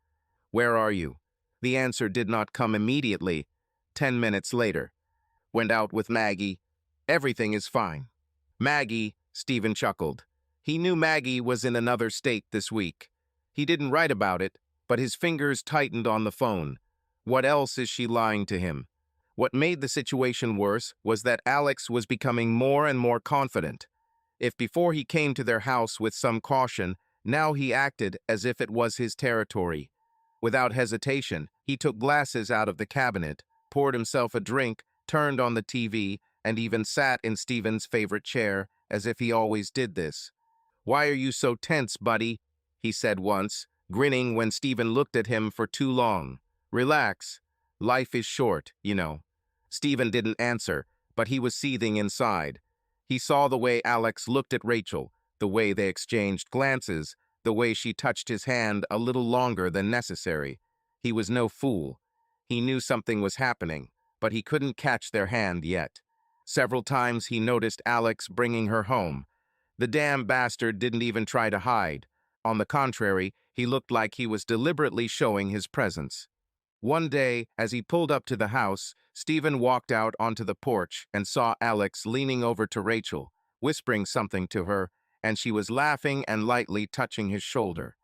"Where are you?" The answer did not come immediately. 10 minutes later. "Went out with Maggie. Everything is fine." Maggie, Stephen chuckled. He knew Maggie was in another state this week. He didn't write about it, but his fingers tightened on the phone. What else is she lying to him? What made the situation worse was that Alex was becoming more and more confident. If before he came to their house with some caution, now he acted as if it was his territory. Without hesitation, he took glasses out of the cabinet, poured himself a drink, turned on the TV, and even sat in Stephen's favorite chair, as if he always did this. "Why are you so tense, buddy?" he said once, grinning when Stephen looked at him for too long. "Relax. Life is short, you know." Stephen didn't answer, but he was seething inside. He saw the way Alex looked at Rachel, the way they exchanged glances, the way she touched his hand a little longer than necessary. He was no fool. He knew something was happening, but he couldn't catch their hand yet. Several times he noticed Alex bringing her home. The damn bastard didn't even try to hide. On the contrary, he looked like he was deliberately showing his presence. One day, as he pulled up to the house, Stephen walked out onto the porch and saw Alex leaning over to Rachel, whispering something to her, and she was laughing and lightly touching his shoulder.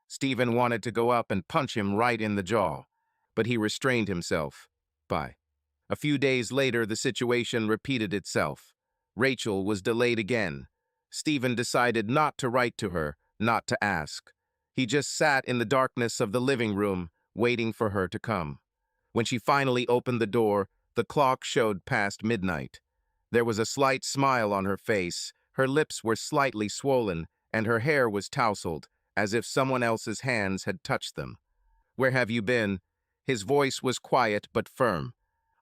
Stephen wanted to go up and punch him right in the jaw, but he restrained himself. A few days later, the situation repeated itself. Rachel was delayed again. Stephen decided not to write to her, not to ask. He just sat in the darkness of the living room, waiting for her to come. When she finally opened the door, the clock showed past midnight. There was a slight smile on her face, her lips were slightly swollen, and her hair was tousled, as if someone else's hands had touched them. "Where have you been?" His voice was quiet but firm.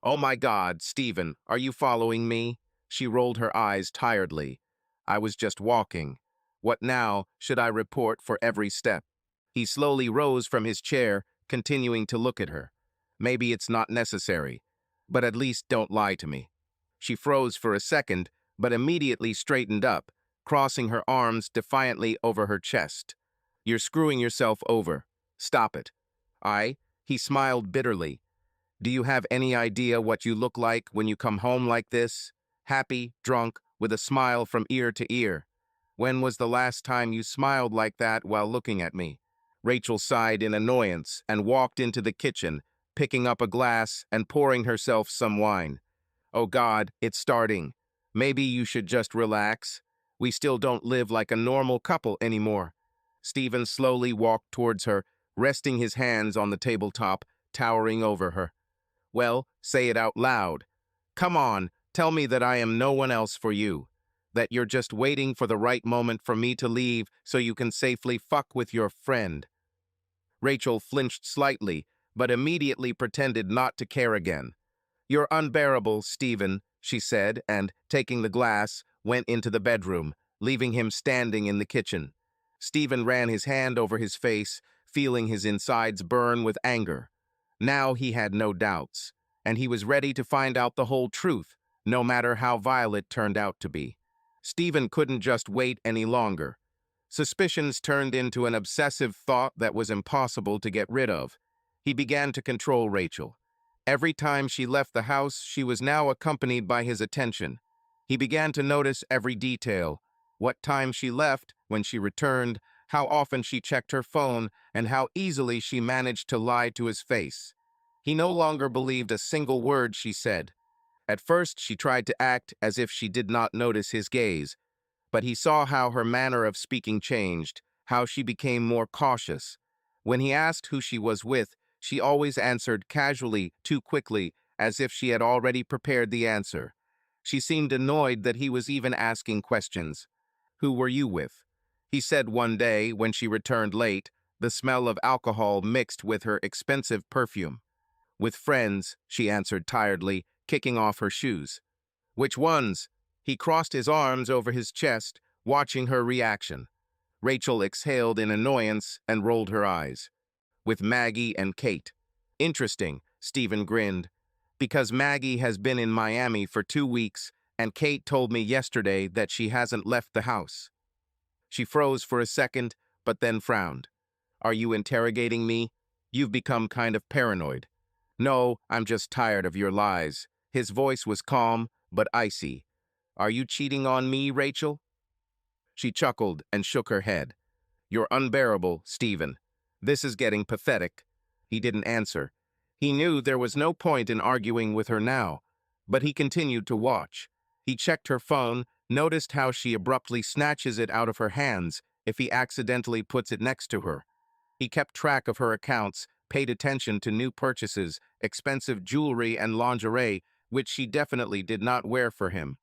"Oh my God, Stephen, are you following me?" She rolled her eyes tiredly. "I was just walking. What now? Should I report for every step?" He slowly rose from his chair, continuing to look at her. "Maybe it's not necessary, but at least don't lie to me." She froze for a second, but immediately straightened up, crossing her arms defiantly over her chest. "You're screwing yourself over. Stop it." He smiled bitterly. "Do you have any idea what you look like when you come home like this? Happy, drunk, with a smile from ear to ear. When was the last time you smiled like that while looking at me?" Rachel sighed in annoyance and walked into the kitchen, picking up a glass and pouring herself some wine. "Oh God, it's starting. Maybe you should just relax. We still don't live like a normal couple anymore." Stephen slowly walked towards her, resting his hands on the tabletop, towering over her. "Well, say it out loud. Come on, tell me that I am no one else for you. That you're just waiting for the right moment for me to leave so you can safely fuck with your friend." Rachel flinched slightly, but immediately pretended not to care again. "You're unbearable, Stephen," she said, and, taking the glass, went into the bedroom, leaving him standing in the kitchen. Stephen ran his hand over his face, feeling his insides burn with anger. Now he had no doubts, and he was ready to find out the whole truth, no matter how vile it turned out to be. Stephen couldn't just wait any longer. Suspicions turned into an obsessive thought that was impossible to get rid of. He began to control Rachel. Every time she left the house, she was now accompanied by his attention. He began to notice every detail: what time she left, when she returned, how often she checked her phone, and how easily she managed to lie to his face. He no longer believed a single word she said. At first, she tried to act as if she did not notice his gaze, but he saw how her manner of speaking changed, how she became more cautious. When he asked who she was with, she always answered casually, too quickly, as if she had already prepared the answer. She seemed annoyed that he was even asking questions. "Who were you with?" He said one day when she returned late, the smell of alcohol mixed with her expensive perfume. With friends, she answered tiredly, kicking off her shoes. Which ones? He crossed his arms over his chest, watching her reaction. Rachel exhaled in annoyance and rolled her eyes. With Maggie and Kate. Interesting, Stephen grinned. Because Maggie has been in Miami for 2 weeks, and Kate told me yesterday that she hasn't left the house. She froze for a second, but then frowned. Are you interrogating me? You've become kind of paranoid. No, I'm just tired of your lies. His voice was calm, but icy. Are you cheating on me, Rachel? She chuckled and shook her head. You're unbearable, Stephen. This is getting pathetic. He didn't answer. He knew there was no point in arguing with her now, but he continued to watch. He checked her phone, noticed how she abruptly snatches it out of her hands if he accidentally puts it next to her. He kept track of her accounts, paid attention to new purchases, expensive jewelry and lingerie, which she definitely did not wear for him.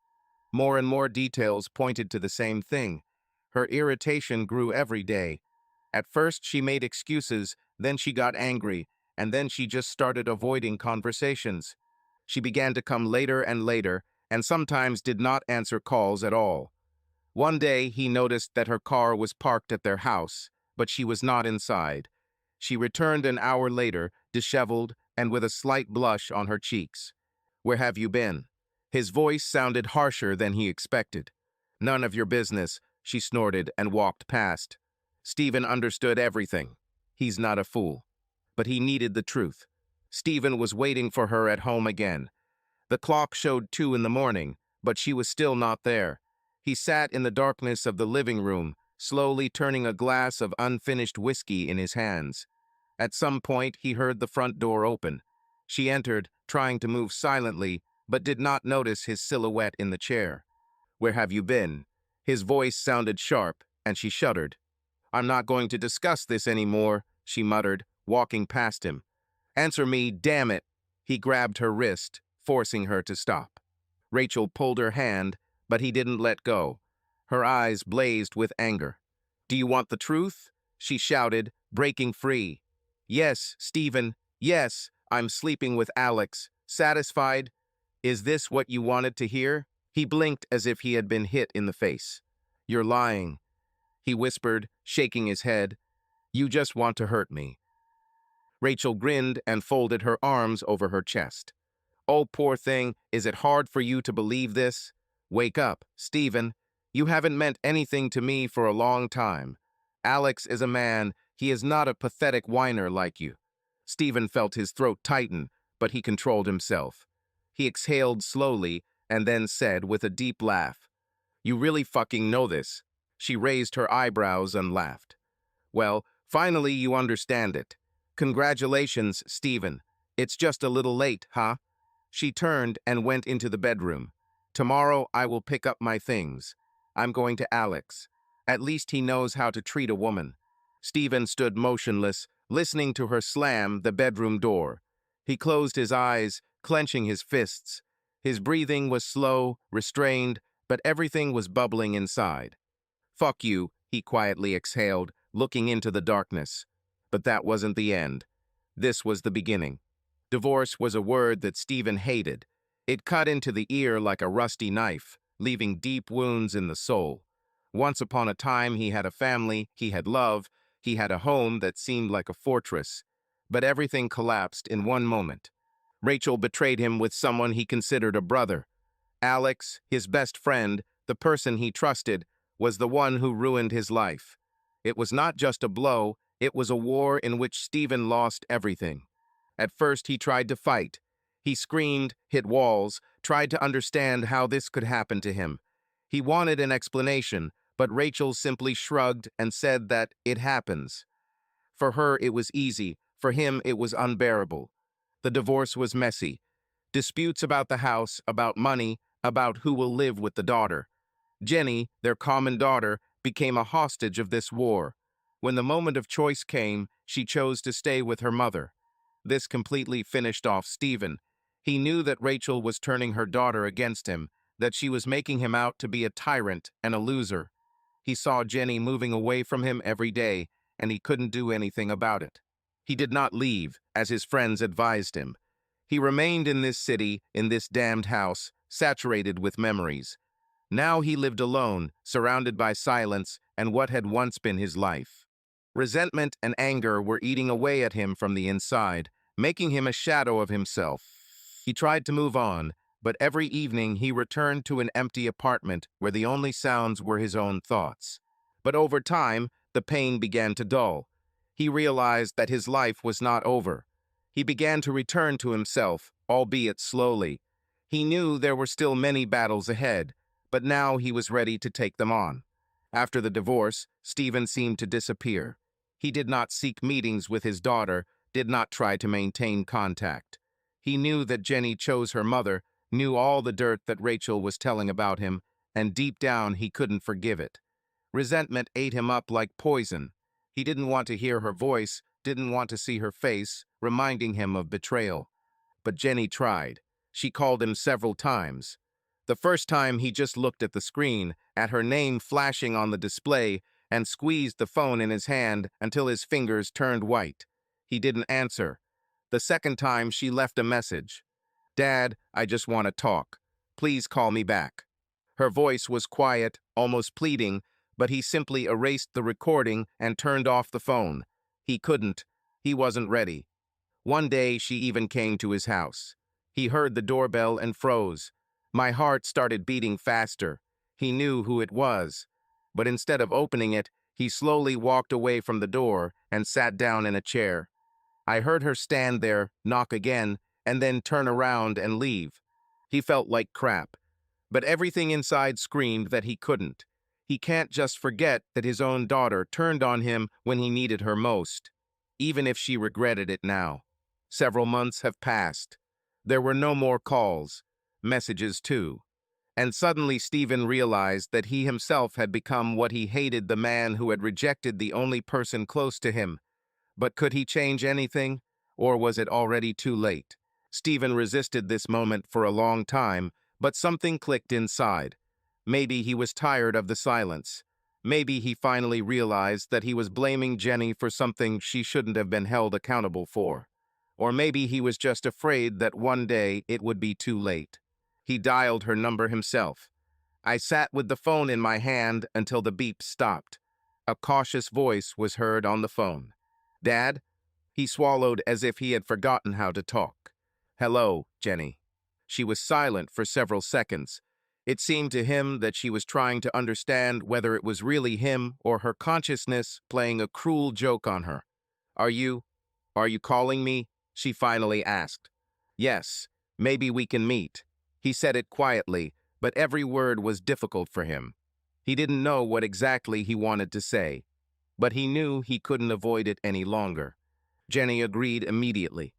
More and more details pointed to the same thing. Her irritation grew every day. At first, she made excuses, then she got angry, and then she just started avoiding conversations. She began to come later and later, and sometimes did not answer calls at all. One day, he noticed that her car was parked at their house, but she was not inside. She returned an hour later, disheveled and with a slight blush on her cheeks. Where have you been? His voice sounded harsher than he expected. None of your business, she snorted and walked past. Stephen understood everything. He's not a fool. But he needed the truth. Stephen was waiting for her at home again. The clock showed 2 in the morning, but she was still not there. He sat in the darkness of the living room, slowly turning a glass of unfinished whiskey in his hands. At some point, he heard the front door open. She entered, trying to move silently, but did not notice his silhouette in the chair. Where have you been? His voice sounded sharp, and she shuddered. I'm not going to discuss this anymore, she muttered, walking past him. Answer me, damn it! He grabbed her wrist, forcing her to stop. Rachel pulled her hand, but he didn't let go. Her eyes blazed with anger. Do you want the truth? She shouted, breaking free. Yes, Stephen, yes, I'm sleeping with Alex. Satisfied? Is this what you wanted to hear? He blinked as if he had been hit in the face. You're lying, he whispered, shaking his head. You just want to hurt me. Rachel grinned and folded her arms over her chest. Oh, poor thing, is it hard for you to believe this? Wake up, Stephen. You haven't meant anything to me for a long time. Alex is a man. He is not a pathetic whiner like you. Stephen felt his throat tighten, but he controlled himself. He exhaled slowly and then said with a deep laugh, You really fucking know this. She raised her eyebrows and laughed. Well, finally you understand it. Congratulations, Stephen. It's just a little late, huh? She turned and went into the bedroom. Tomorrow I will pick up my things. I'm going to Alex. At least he knows how to treat a woman. Stephen stood motionless, listening to her slam the bedroom door. He closed his eyes, clenching his fists. His breathing was slow, restrained, but everything was bubbling inside. Fuck you, he quietly exhaled, looking into the darkness. But that wasn't the end. This was the beginning. Divorce was a word that Stephen hated. It cut into the ear like a rusty knife, leaving deep wounds in the soul. Once upon a time, he had a family, he had love, he had a home that seemed like a fortress. But everything collapsed in one moment. Rachel betrayed him with someone he considered a brother. Alex, his best friend, the person he trusted, was the one who ruined his life. It was not just a blow, it was a war in which Stephen lost everything. At first, he tried to fight. He screamed, hit walls, tried to understand how this could happen to him. He wanted an explanation, but Rachel simply shrugged and said that it happens. For her, it was easy. For him, it was unbearable. The divorce was messy. Disputes about the house, about money, about who will live with the daughter. Jenny, their common daughter, became a hostage of this war. When the moment of choice came, she chose to stay with her mother. This completely finished off Stephen. He knew that Rachel was turning her daughter against him, that she was making him out to be a tyrant and a loser. He saw Jenny moving away from him every day, and he couldn't do anything about it. He did not leave, as his friends advised him. He remained in this city, in this damned house, saturated with memories. Now he lived alone, surrounded by silence and what had once been his life. Resentment and anger were eating away at him from the inside, making him a shadow of himself. He tried to move on, but every evening he returned to an empty apartment where the only sounds were his own thoughts. But over time, the pain began to dull. He realized that his life was not over. He began to return to himself, albeit slowly. He knew there were still many battles ahead, but now he was ready to take them on. After the divorce, Stephen seemed to disappear. He did not seek meetings with his daughter, did not try to maintain contact. He knew that Jenny chose her mother, knew all the dirt that Rachel was telling about him, and deep down he couldn't forgive it. Resentment ate him up like poison. He didn't want to hear her voice, didn't want to see her face, reminding him of betrayal. But Jenny tried. She called him several times. The first time he just looked at the screen, at her name flashing on the display, and squeezed the phone in his hand until his fingers turned white. He didn't answer. The second time she left a message. "Dad, I just want to talk. Please call me back." Her voice was quiet, almost pleading, but he simply erased the recording and turned off the phone. He couldn't. He wasn't ready. One day she even came to his house. He heard the doorbell and froze. My heart started beating faster. He knew who it was. But instead of opening it, he slowly walked away from the door and sat down in a chair. I heard her stand there, knock again, and then turn around and leave. He felt like crap. But everything inside screamed that he couldn't. He can't just forget that his own daughter turned on him when he needed her most, even if she regretted it now. Several months have passed. There were no more calls, messages too. And suddenly Stephen realized that he himself had become what he hated, the man who had rejected the only person close to him. But could he change anything, or was it already too late? Stephen resisted this moment for a long time, but something clicked inside. Maybe he was tired of the silence. Maybe he finally realized that he was blaming Jenny for something she shouldn't have been held accountable for. Or maybe he was just afraid that one day it would be too late. He dialed her number himself. I sat with the phone in my hand until the beep stopped. A cautious voice was heard on the phone. "Dad?" He swallowed as if he had forgotten how to talk. "Hello, Jenny." She was silent for several seconds. It seemed to him that she was trying to understand whether it was really him or her consciousness playing a cruel joke on her. Are you calling me?" she finally asked. "Yes, maybe we can meet." He said it quietly, but every word was difficult for him. He didn't know what exactly he wanted to say, but he knew he couldn't avoid it any longer. Jenny agreed immediately.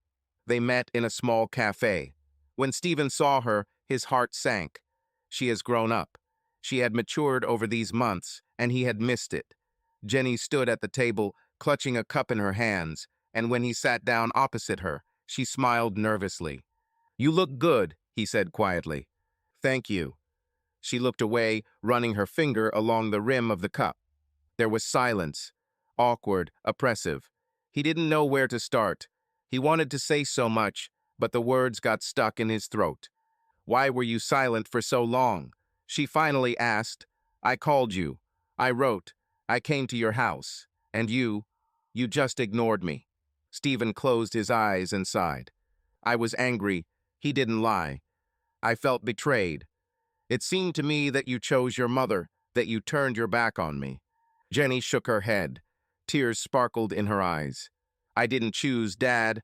They met in a small cafe. When Stephen saw her, his heart sank. She has grown up. She had matured over these months, and he had missed it. Jenny stood at the table, clutching a cup in her hands, and when he sat down opposite her, she smiled nervously. "You look good," he said quietly. "Thank you." She looked away, running her finger along the rim of the cup. There was silence, awkward, oppressive. He didn't know where to start. He wanted to say so much, but the words got stuck in his throat. "Why were you silent for so long?" she finally asked. "I called you. I wrote. I came to your house. And you just ignored me." Stephen closed his eyes and sighed. "I was angry. He didn't lie. I felt betrayed. It seemed to me that you chose your mother, that you turned your back on me." Jenny shook her head. Tears sparkled in her eyes. "I didn't choose Dad.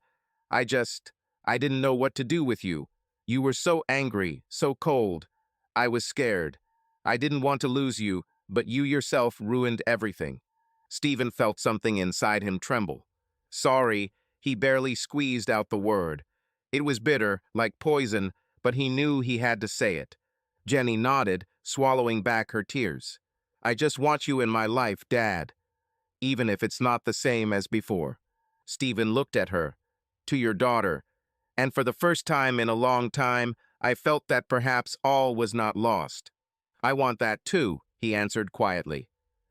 I didn't know what to do with you. You were so angry, so cold. I was scared. I didn't want to lose you, but you yourself ruined everything." Stephen felt something inside him tremble. "Sorry," he barely squeezed out the word. It was bitter, like poison, but he knew he had to say it. Jenny nodded, swallowing back her tears. "I just want you in my life, Dad, even if it's not the same as before." Stephen looked at her. "To your daughter." And for the first time in a long time, I felt that perhaps all was not lost. "I want that too," he answered quietly.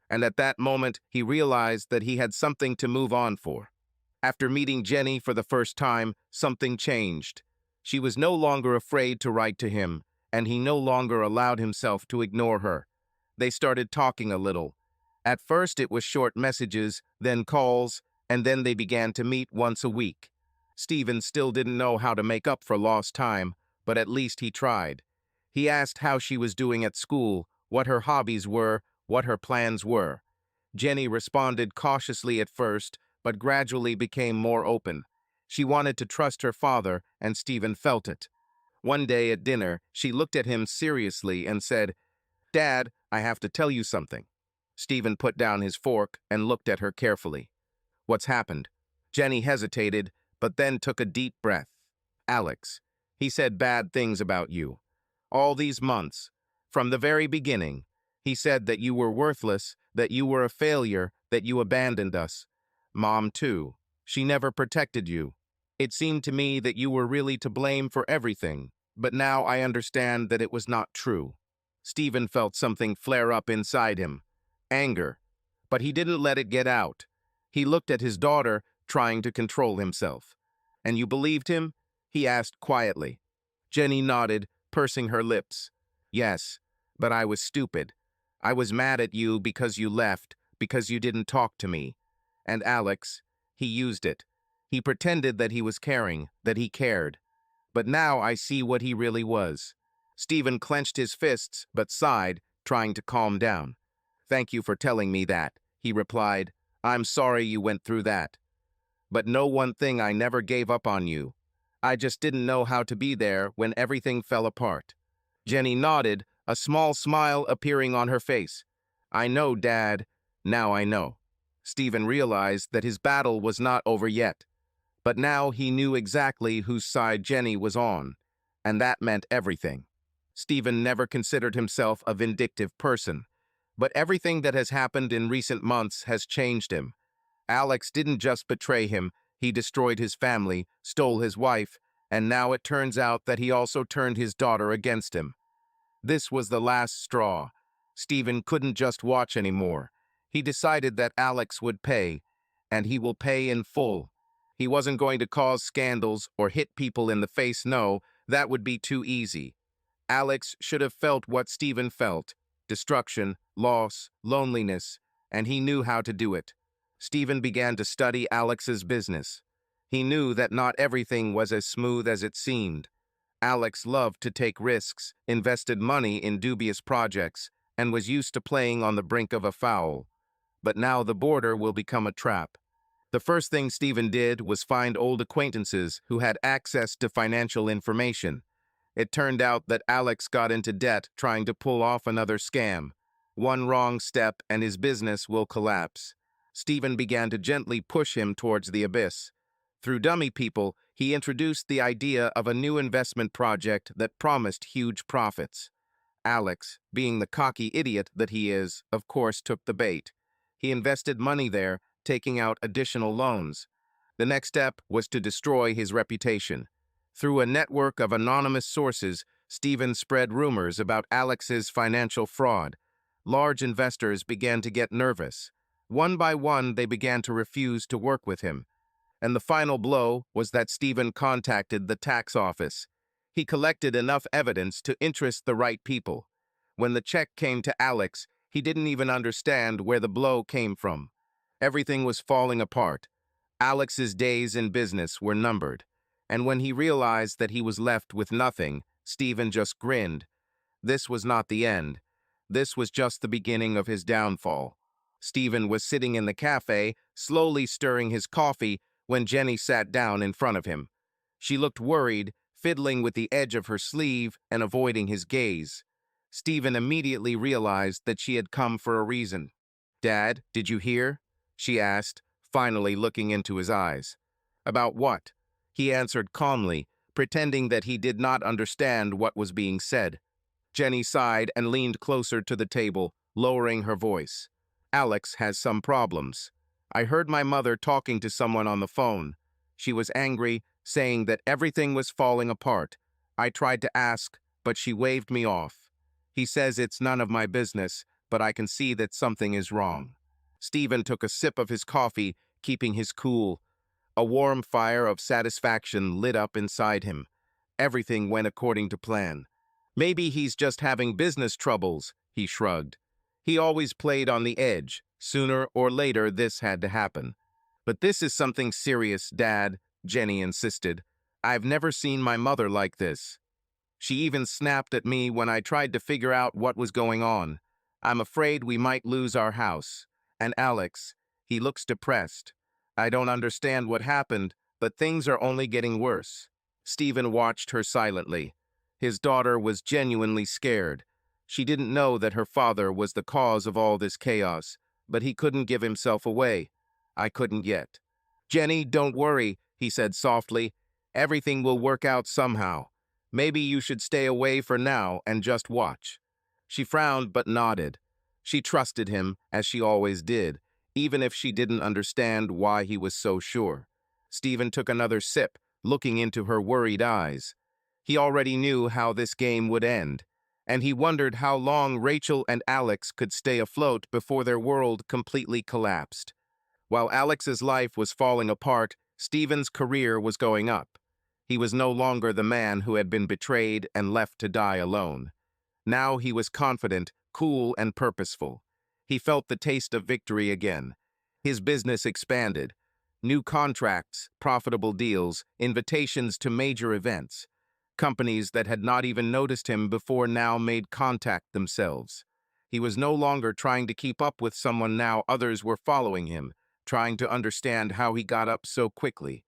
And at that moment, he realized that he had something to move on for. After meeting Jenny for the first time, something changed. She was no longer afraid to write to him, and he no longer allowed himself to ignore her. They started talking a little. At first it was short messages, then calls, and then they began to meet once a week. Stephen still didn't know how to make up for lost time, but at least he tried. He asked how she was doing at school, what her hobbies were, what her plans were. Jenny responded cautiously at first, but gradually became more open. She wanted to trust her father, and Stephen felt it. One day at dinner, she looked at him seriously and said, "Dad, I have to tell you something." Stephen put down his fork and looked at her carefully. "What's happened?" Jenny hesitated, but then took a deep breath. "Alex, he said bad things about you. All these months, from the very beginning, he said that you were worthless, that you were a failure, that you abandoned us. Mom, too. She never protected you. It seemed to me that you were really to blame for everything, but now I understand that it was not true." Stephen felt something flare up inside him. Anger. But he didn't let it get out. He looked at his daughter, trying to control himself. "And you believed him?" he asked quietly. Jenny nodded, pursing her lips. "Yes, but I was stupid. I was mad at you because you left, because you didn't talk to me. And Alex, he used it. He pretended that he was caring, that he cared. But now I see what he really was." Stephen clenched his fists, but sighed, trying to calm down. "Thank you for telling me that," he replied. "I'm sorry you went through that. But know one thing, I never gave up on you. I just didn't know how to be there when everything fell apart." Jenny nodded, a small smile appearing on her face. "I know, Dad. Now I know." Stephen realized that his battle was not over yet. But now he knew exactly whose side Jenny was on, and that meant everything. Stephen never considered himself a vindictive person, but everything that has happened in recent months has changed him. Alex didn't just betray him, he destroyed his family, stole his wife, and now it turns out that he also turned his daughter against him. This was the last straw. Stephen couldn't just watch anymore. He decided that Alex would pay, and he will pay in full. He wasn't going to cause scandals or hit people in the face, no, that would be too easy. Alex should have felt what Stephen felt: destruction, loss, loneliness, and he knew how to do it. Stephen began to study Alex's business. He knew that not everything was as smooth as it seemed. Alex loved to take risks, invested money in dubious projects, and was used to playing on the brink of a foul. But now the border will become a trap. The first thing Stephen did was find old acquaintances who had access to financial information. It turned out that Alex got into debt trying to pull off another scam. One wrong step and his business will collapse. Stephen began to gently push him towards the abyss. Through dummy people, he introduced the idea of a new investment project that promised huge profits. Alex, being the cocky idiot that he is, of course took the bait. He invested money there, taking out additional loans. The next step was to destroy his reputation. Through a network of anonymous sources, Stephen spread rumors about Alex's financial fraud. Large investors began to get nervous. One by one, they began to refuse to work with him. And the final blow was that Stephen contacted the tax office. He collected enough evidence to interest the right people. When the check came to Alex, he didn't even understand where the blow came from. Everything was falling apart. Alex's days in business were numbered. And when he realized that he was left with nothing, Stephen just grinned. This was not the end. This was just the beginning of his downfall. Stephen was sitting in the cafe, slowly stirring his coffee, when Jenny sat down in front of him. She looked worried, fiddling with the edge of her sleeve and avoiding his gaze. Stephen immediately realized that she had come for a reason. "Dad, did you hear?" she asked, finally looking into his eyes. "About what?" He answered calmly, pretending that he did not understand what was being said. Jenny sighed and leaned closer to the table, lowering her voice. "Alex has some problems. I heard my mother talking to someone on the phone. She was angry, saying that everything was falling apart. I tried to ask, but she waved me off. He says it's none of my business, but I can see that something is wrong." Stephen took a sip of his coffee, keeping his cool. A warm fire of satisfaction lit up inside him. Everything went according to plan. "Maybe he's just having business troubles," he shrugged. He always played on the edge. Sooner or later, this had to happen. "But this is something serious, Dad," Jenny insisted. "I've never seen my mother like this. She even snapped at me when I tried to figure out what was going on. I'm afraid we might lose our house. And Alex, he looks depressed. I don't understand what happened, but things are only getting worse." Stephen watched her silently. His daughter was genuinely scared. She didn't know that her father was the cause of all this chaos, but he couldn't give himself away. "I couldn't yet." "Jenny, don't worry," he said softly. "Everything will work out somehow. Maybe you should stay away for now and just watch." She frowned but nodded. She trusted him, as she always did, even if she didn't understand why he was so sure. Stephen took another sip, looking into her worried eyes. He already knew how this game would end, and he wondered how long Rachel and Alex could stay afloat before their world completely collapsed. While Alex's life was falling apart, Stephen's career was going up. He was no longer the man who had been betrayed and left to die alone. Now he was confident, cool, and purposeful. He felt the taste of victory again. His business expanded. New contracts, profitable deals, invitations to major events. Companies that had not even noticed him before now made contact themselves. He was no longer trying to keep up with someone. Now others were following him, trying to understand how he got up so quickly.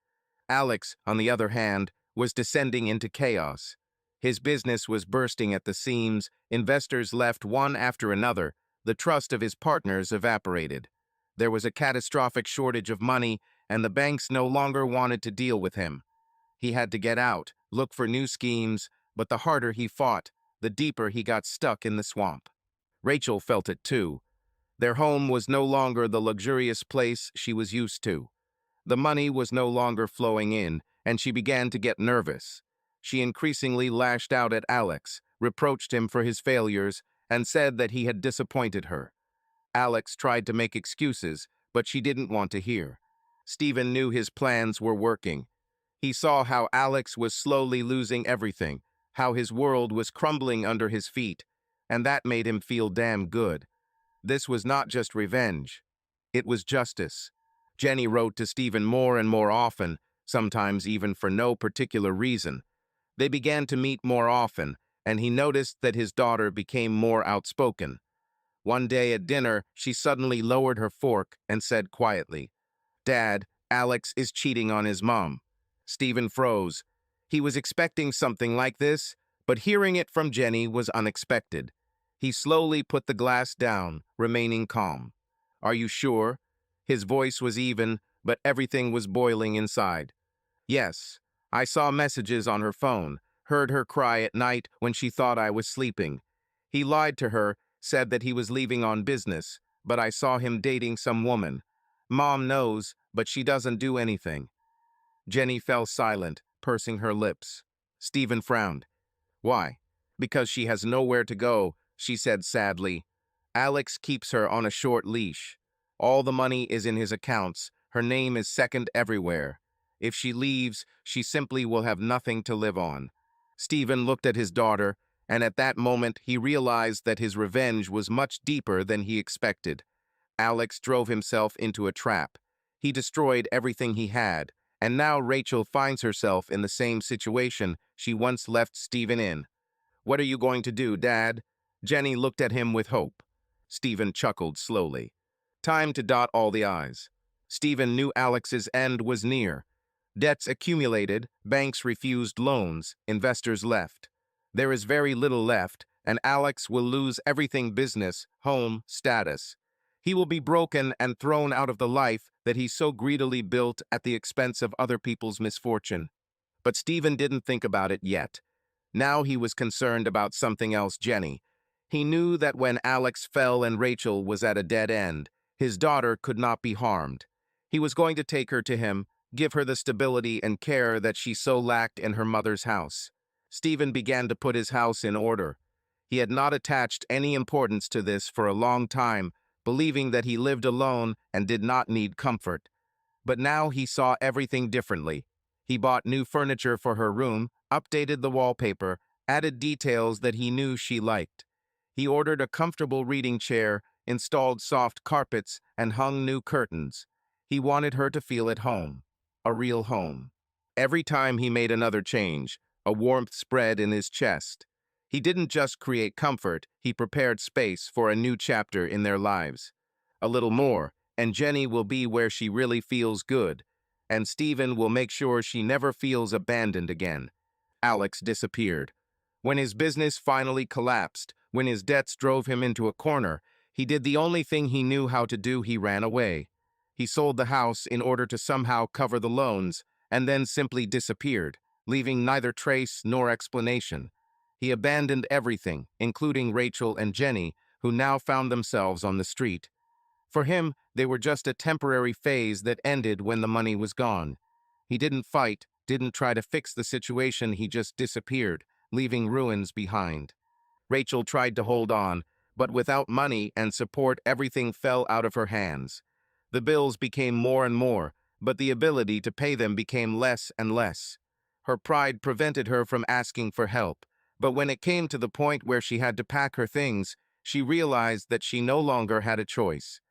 Alex, on the other hand, was descending into chaos. His business was bursting at the seams, investors left one after another, the trust of his partners evaporated. There was a catastrophic shortage of money, and the banks no longer wanted to deal with him. He had to get out, look for new schemes, but the harder he fought, the deeper he got stuck in the swamp. Rachel felt it too. Their home was no longer the luxurious place she was used to. The money was no longer flowing in, and she began to get nervous. She increasingly lashed out at Alex, reproached him for his failures, and said that he had disappointed her. Alex tried to make excuses, but she didn't want to hear. Stephen knew his plans were working. He saw how Alex was slowly losing everything, how his world was crumbling under his feet, and that made him feel damn good. This was not just revenge. It was justice. Jenny wrote to Stephen more and more often, sometimes even for no particular reason. They began to meet more often, and he noticed that his daughter became more outspoken. One day at dinner, she suddenly lowered her fork and said quietly, "Dad, Alex is cheating on his mom." Stephen froze. He was expecting something like this, but hearing it from Jenny was unexpected. He slowly put the glass down, remaining calm. "Are you sure?" His voice was even, but everything was boiling inside. "Yes, I saw messages on her phone, heard her cry at night when she thought I was sleeping. He lied to her, said that he was leaving on business, but I saw him dating some woman. Mom knows, but she doesn't do anything." Jenny fell silent, pursing her lips. Stephen frowned. "Why?" "Because she has nowhere to go," she said sadly. "Alex keeps her on a short leash. All the money is in his accounts. Her name is second everywhere. If she leaves, she simply will have nothing to live on." Stephen looked at his daughter, and at that moment he realized that his revenge was much deeper than he expected. Alex drove himself into a trap. He destroyed everything he had, and now Rachel finds herself in the same situation she once left Stephen in. "What are you going to do, Dad?" Jenny looked at him with hope. Stephen chuckled slowly. "Time to dot all the I's." Stephen knew Alex's end was near. Debts accumulated, banks refused loans, investors left. There is very little left, and Alex will lose everything: business, home, status. He will be broken and thrown out of the life that he so greedily built at the expense of other people's misfortune. But Stephen didn't think about it yet. Now he was concerned about something else: Jenny. He knew that when Alex fell and Rachel was at a dead end, his daughter could not be harmed. He was going to take her to him, give her the stability and care that she so lacked in her mother's house. Stephen began to put his house in order. He had not attached any importance to this for a long time, believing that he lived alone and did not need comfort. But now he saw everything differently. He bought new furniture for her room, updated the wallpaper, added details that he knew she liked. He ordered a comfortable reading chair, installed soft carpets, and hung new curtains. He wanted her to feel at home, a real home. Every time he made another change, a warmth spread in his chest. He didn't just create comfort, he prepared space for a new chapter in their lives. A little more, and Jenny will be where she really feels good, and Stephen will make sure she never feels abandoned again. Alex disappeared. When his business finally collapsed, when his debts drove him into a corner, he did the only thing he knew how to do. He ran away. He sold the house in order to somehow cover the loans, and then simply disappeared, leaving neither trace nor explanation. He abandoned everything, including Rachel and Jenny, who now found themselves on the street. For him, they were just a temporary phase that ended when the money was gone. He didn't fight, didn't try to fix the situation, he just disappeared, leaving ruins behind. Rachel tried to hold on, but without money and support, everything fell out of her hands. The bills became more and more, but the ability to pay them became less and less. Her pride prevented her from asking for help, but when it came to the point where she had to pack her things, she realized that she no longer had a choice.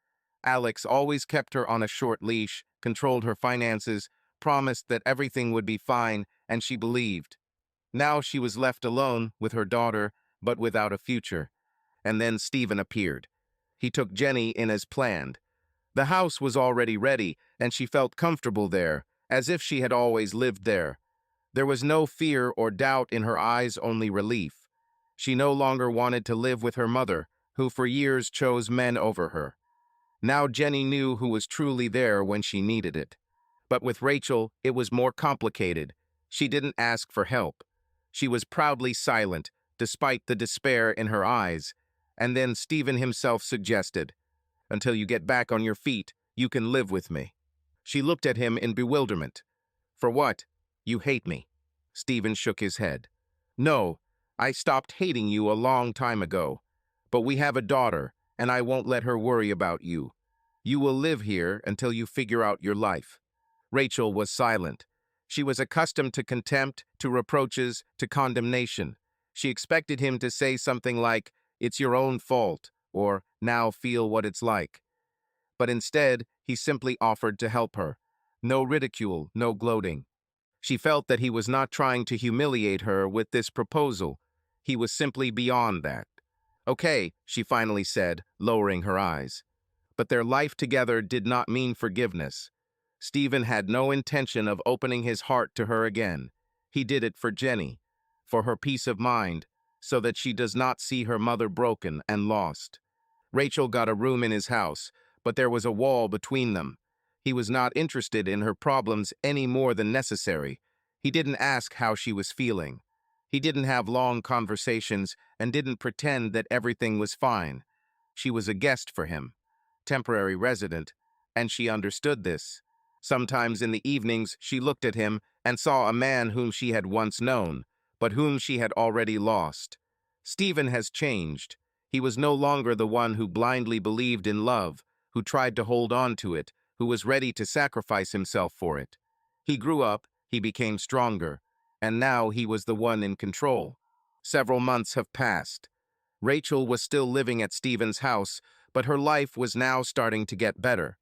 Alex always kept her on a short leash, controlled her finances, promised that everything would be fine, and she believed. Now she was left alone with her daughter, but without a future. And then Stephen appeared. He took Jenny in as planned. The house was already ready, and she felt comfortable there, as if she had always lived there. There was no fear or doubt in her eyes, only relief. She no longer wanted to live with her mother, who for years chose men over her. Now Jenny knew who was truly there when she needed it. But with Rachel, it was more complicated. She didn't ask for help. She was proudly silent, despite the despair in her eyes. And then Stephen himself suggested, "Until you get back on your feet, you can live with me." She looked at him in bewilderment. "For what? You hate me." Stephen shook his head. "No, I stopped hating you a long time ago. But we have a daughter, and I won't let her worry about you. You will live here until you figure out your life." Rachel was silent. She was accustomed to contempt, to reproaches, to condemnation. She expected him to say something like, "It's your own fault," or "Now feel what it's like." But instead, he simply offered to help her. No ridicule, no gloating. She felt that he was not trying to humiliate her with this proposal. He was simply beyond that. "Okay," she finally said, lowering her eyes. But their life together did not mean forgiveness. Stephen had no intention of opening his heart to her again. He did it for Jenny, for her peace of mind, so that she does not see her mother broken and lost. Rachel got a room in his house, but there was a wall between them. He was not interested in her problems any more than necessary. He didn't ask how she was feeling. He didn't have long conversations and didn't pretend that everything was fine. She was a guest for him, temporary resident, and she understood this. Sometimes in the evenings she looked at him and saw a man whom she had once known, but whom she had already lost. Stephen has changed. He was no longer the one who blindly believed in love, who tried to hold on to it, who was ready to sacrifice himself for it. He grew up, he became stronger, and now he was the one in control. Several months have passed. Rachel was still living at Stephen's house, but her life was now starting to get better.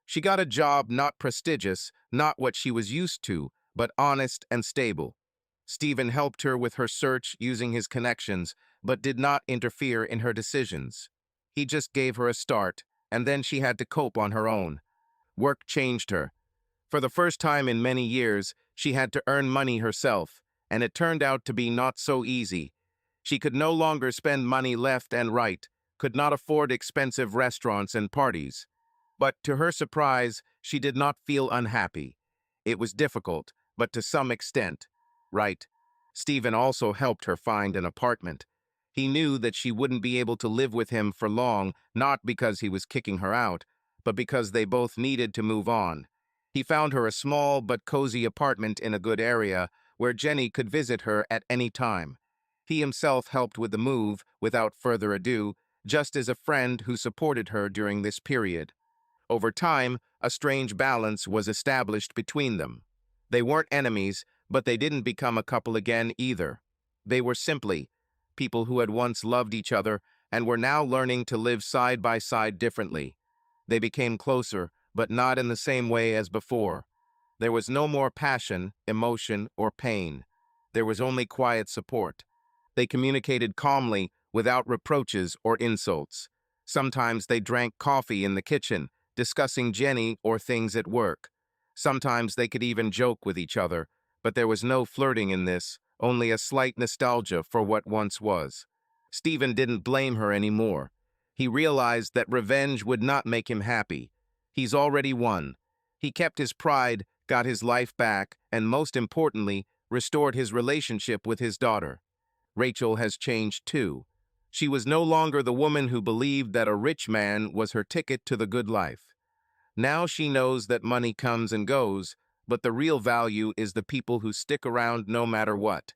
She got a job not prestigious, not what she was used to, but honest and stable. Stephen helped her with her search using his connections, but did not interfere in her decisions. He just gave her a start, and then she had to cope on her own. Work changed her. For the first time in many years, she had to earn money herself, and it turned out to be not so easy. She could no longer spend money left and right, could not afford expensive restaurants and parties. But to her surprise, she did not feel unhappy. It was difficult, but to some extent. Right. Stephen also helped her find an apartment. He knew that she wouldn't be able to live with him for long, not because he was kicking her out, but because they both needed to move on. He found her a small but cozy apartment in a good area where Jenny could visit her at any time. He himself helped with the move without further ado, just as a friend who supported her during this period. Over time, a strange balance was established between them. They weren't enemies, but they didn't become a couple again either. They were simply people who had once loved each other and were now learning to live side by side differently. They became closer, but not in the same way as before. There was no more passion, emotion, or pain. There was only quiet support. They communicated calmly, without reproaches or insults. Sometimes they drank coffee in the kitchen, discussing Jenny or things at work. Sometimes they could even joke with each other, but there was no flirting in this, only a slight nostalgia for what once was. Stephen didn't blame her anymore. He realized that revenge would not make him happy. He's already won. He kept his pride, got his life back, and most importantly, restored his relationship with his daughter. Rachel has changed too. She was no longer the woman who believed that a rich man was her ticket to the good life. Now she knows that money comes and goes, but the real value is the people who stick around no matter what.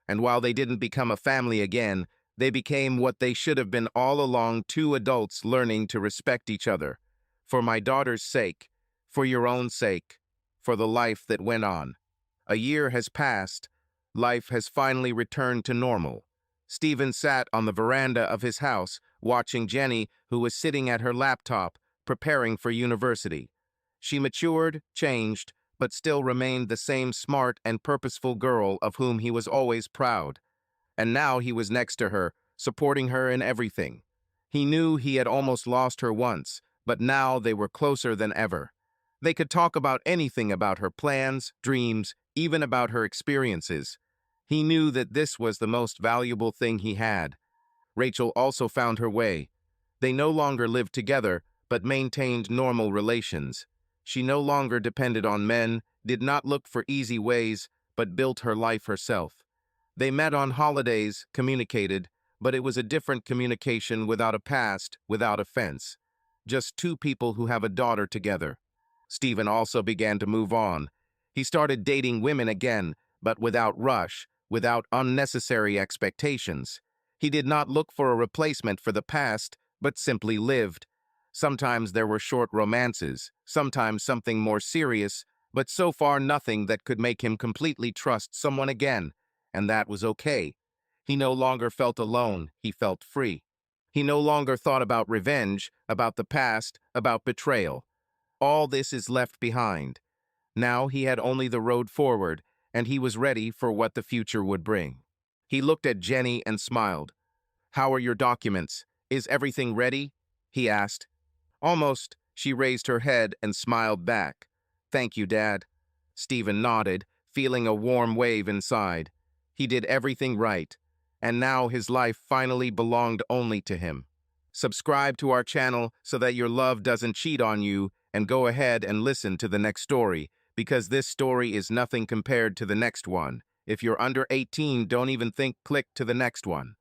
And while they didn't become a family again, they became what they should have been all along, two adults learning to respect each other. For my daughter's sake, for your own sake, for the life that went on. A year has passed. Life has finally returned to normal. Stephen sat on the veranda of his house, watching Jenny, who was sitting at her laptop, preparing for university. She matured, changed, but still remained the same smart and purposeful girl of whom he was always proud. And now he was next to her, supporting her in everything. He knew he had almost lost her once, but now they were closer than ever. They could talk about anything, about her plans, dreams, even about her experiences. He knew that this was the most valuable thing he had. Rachel also found her way. They no longer lived together, but maintained normal relations. She no longer depended on men, did not look for easy ways, but built her life herself. They met on holidays, communicated, but it was a different communication, without a past, without offense. Just two people who have a daughter together. Stephen also began to move on. He started dating women again, but without rush, without unnecessary expectations. He did not look for a replacement for the past, but simply lived. Sometimes there were short romances, sometimes something more serious, but so far nothing that could make him completely trust someone again, and that was okay. He no longer felt alone, he felt free. He no longer thought about revenge, about the past, about betrayal. All this is left behind. Now he had only the road forward, and he was ready for what the future would bring. He looked at Jenny and smiled. "How are your documents? Is everything ready?" he asked. Almost, she raised her head and smiled back. "Thank you, Dad." Stephen nodded, feeling a warm wave inside. He did everything right, and now his life finally belonged only to him. Subscribe to our channel so that your love doesn't cheat on you, and go ahead and listen to the next story, because this story is nothing compared to the next one. If you're under 18, don't even think, click to the next one.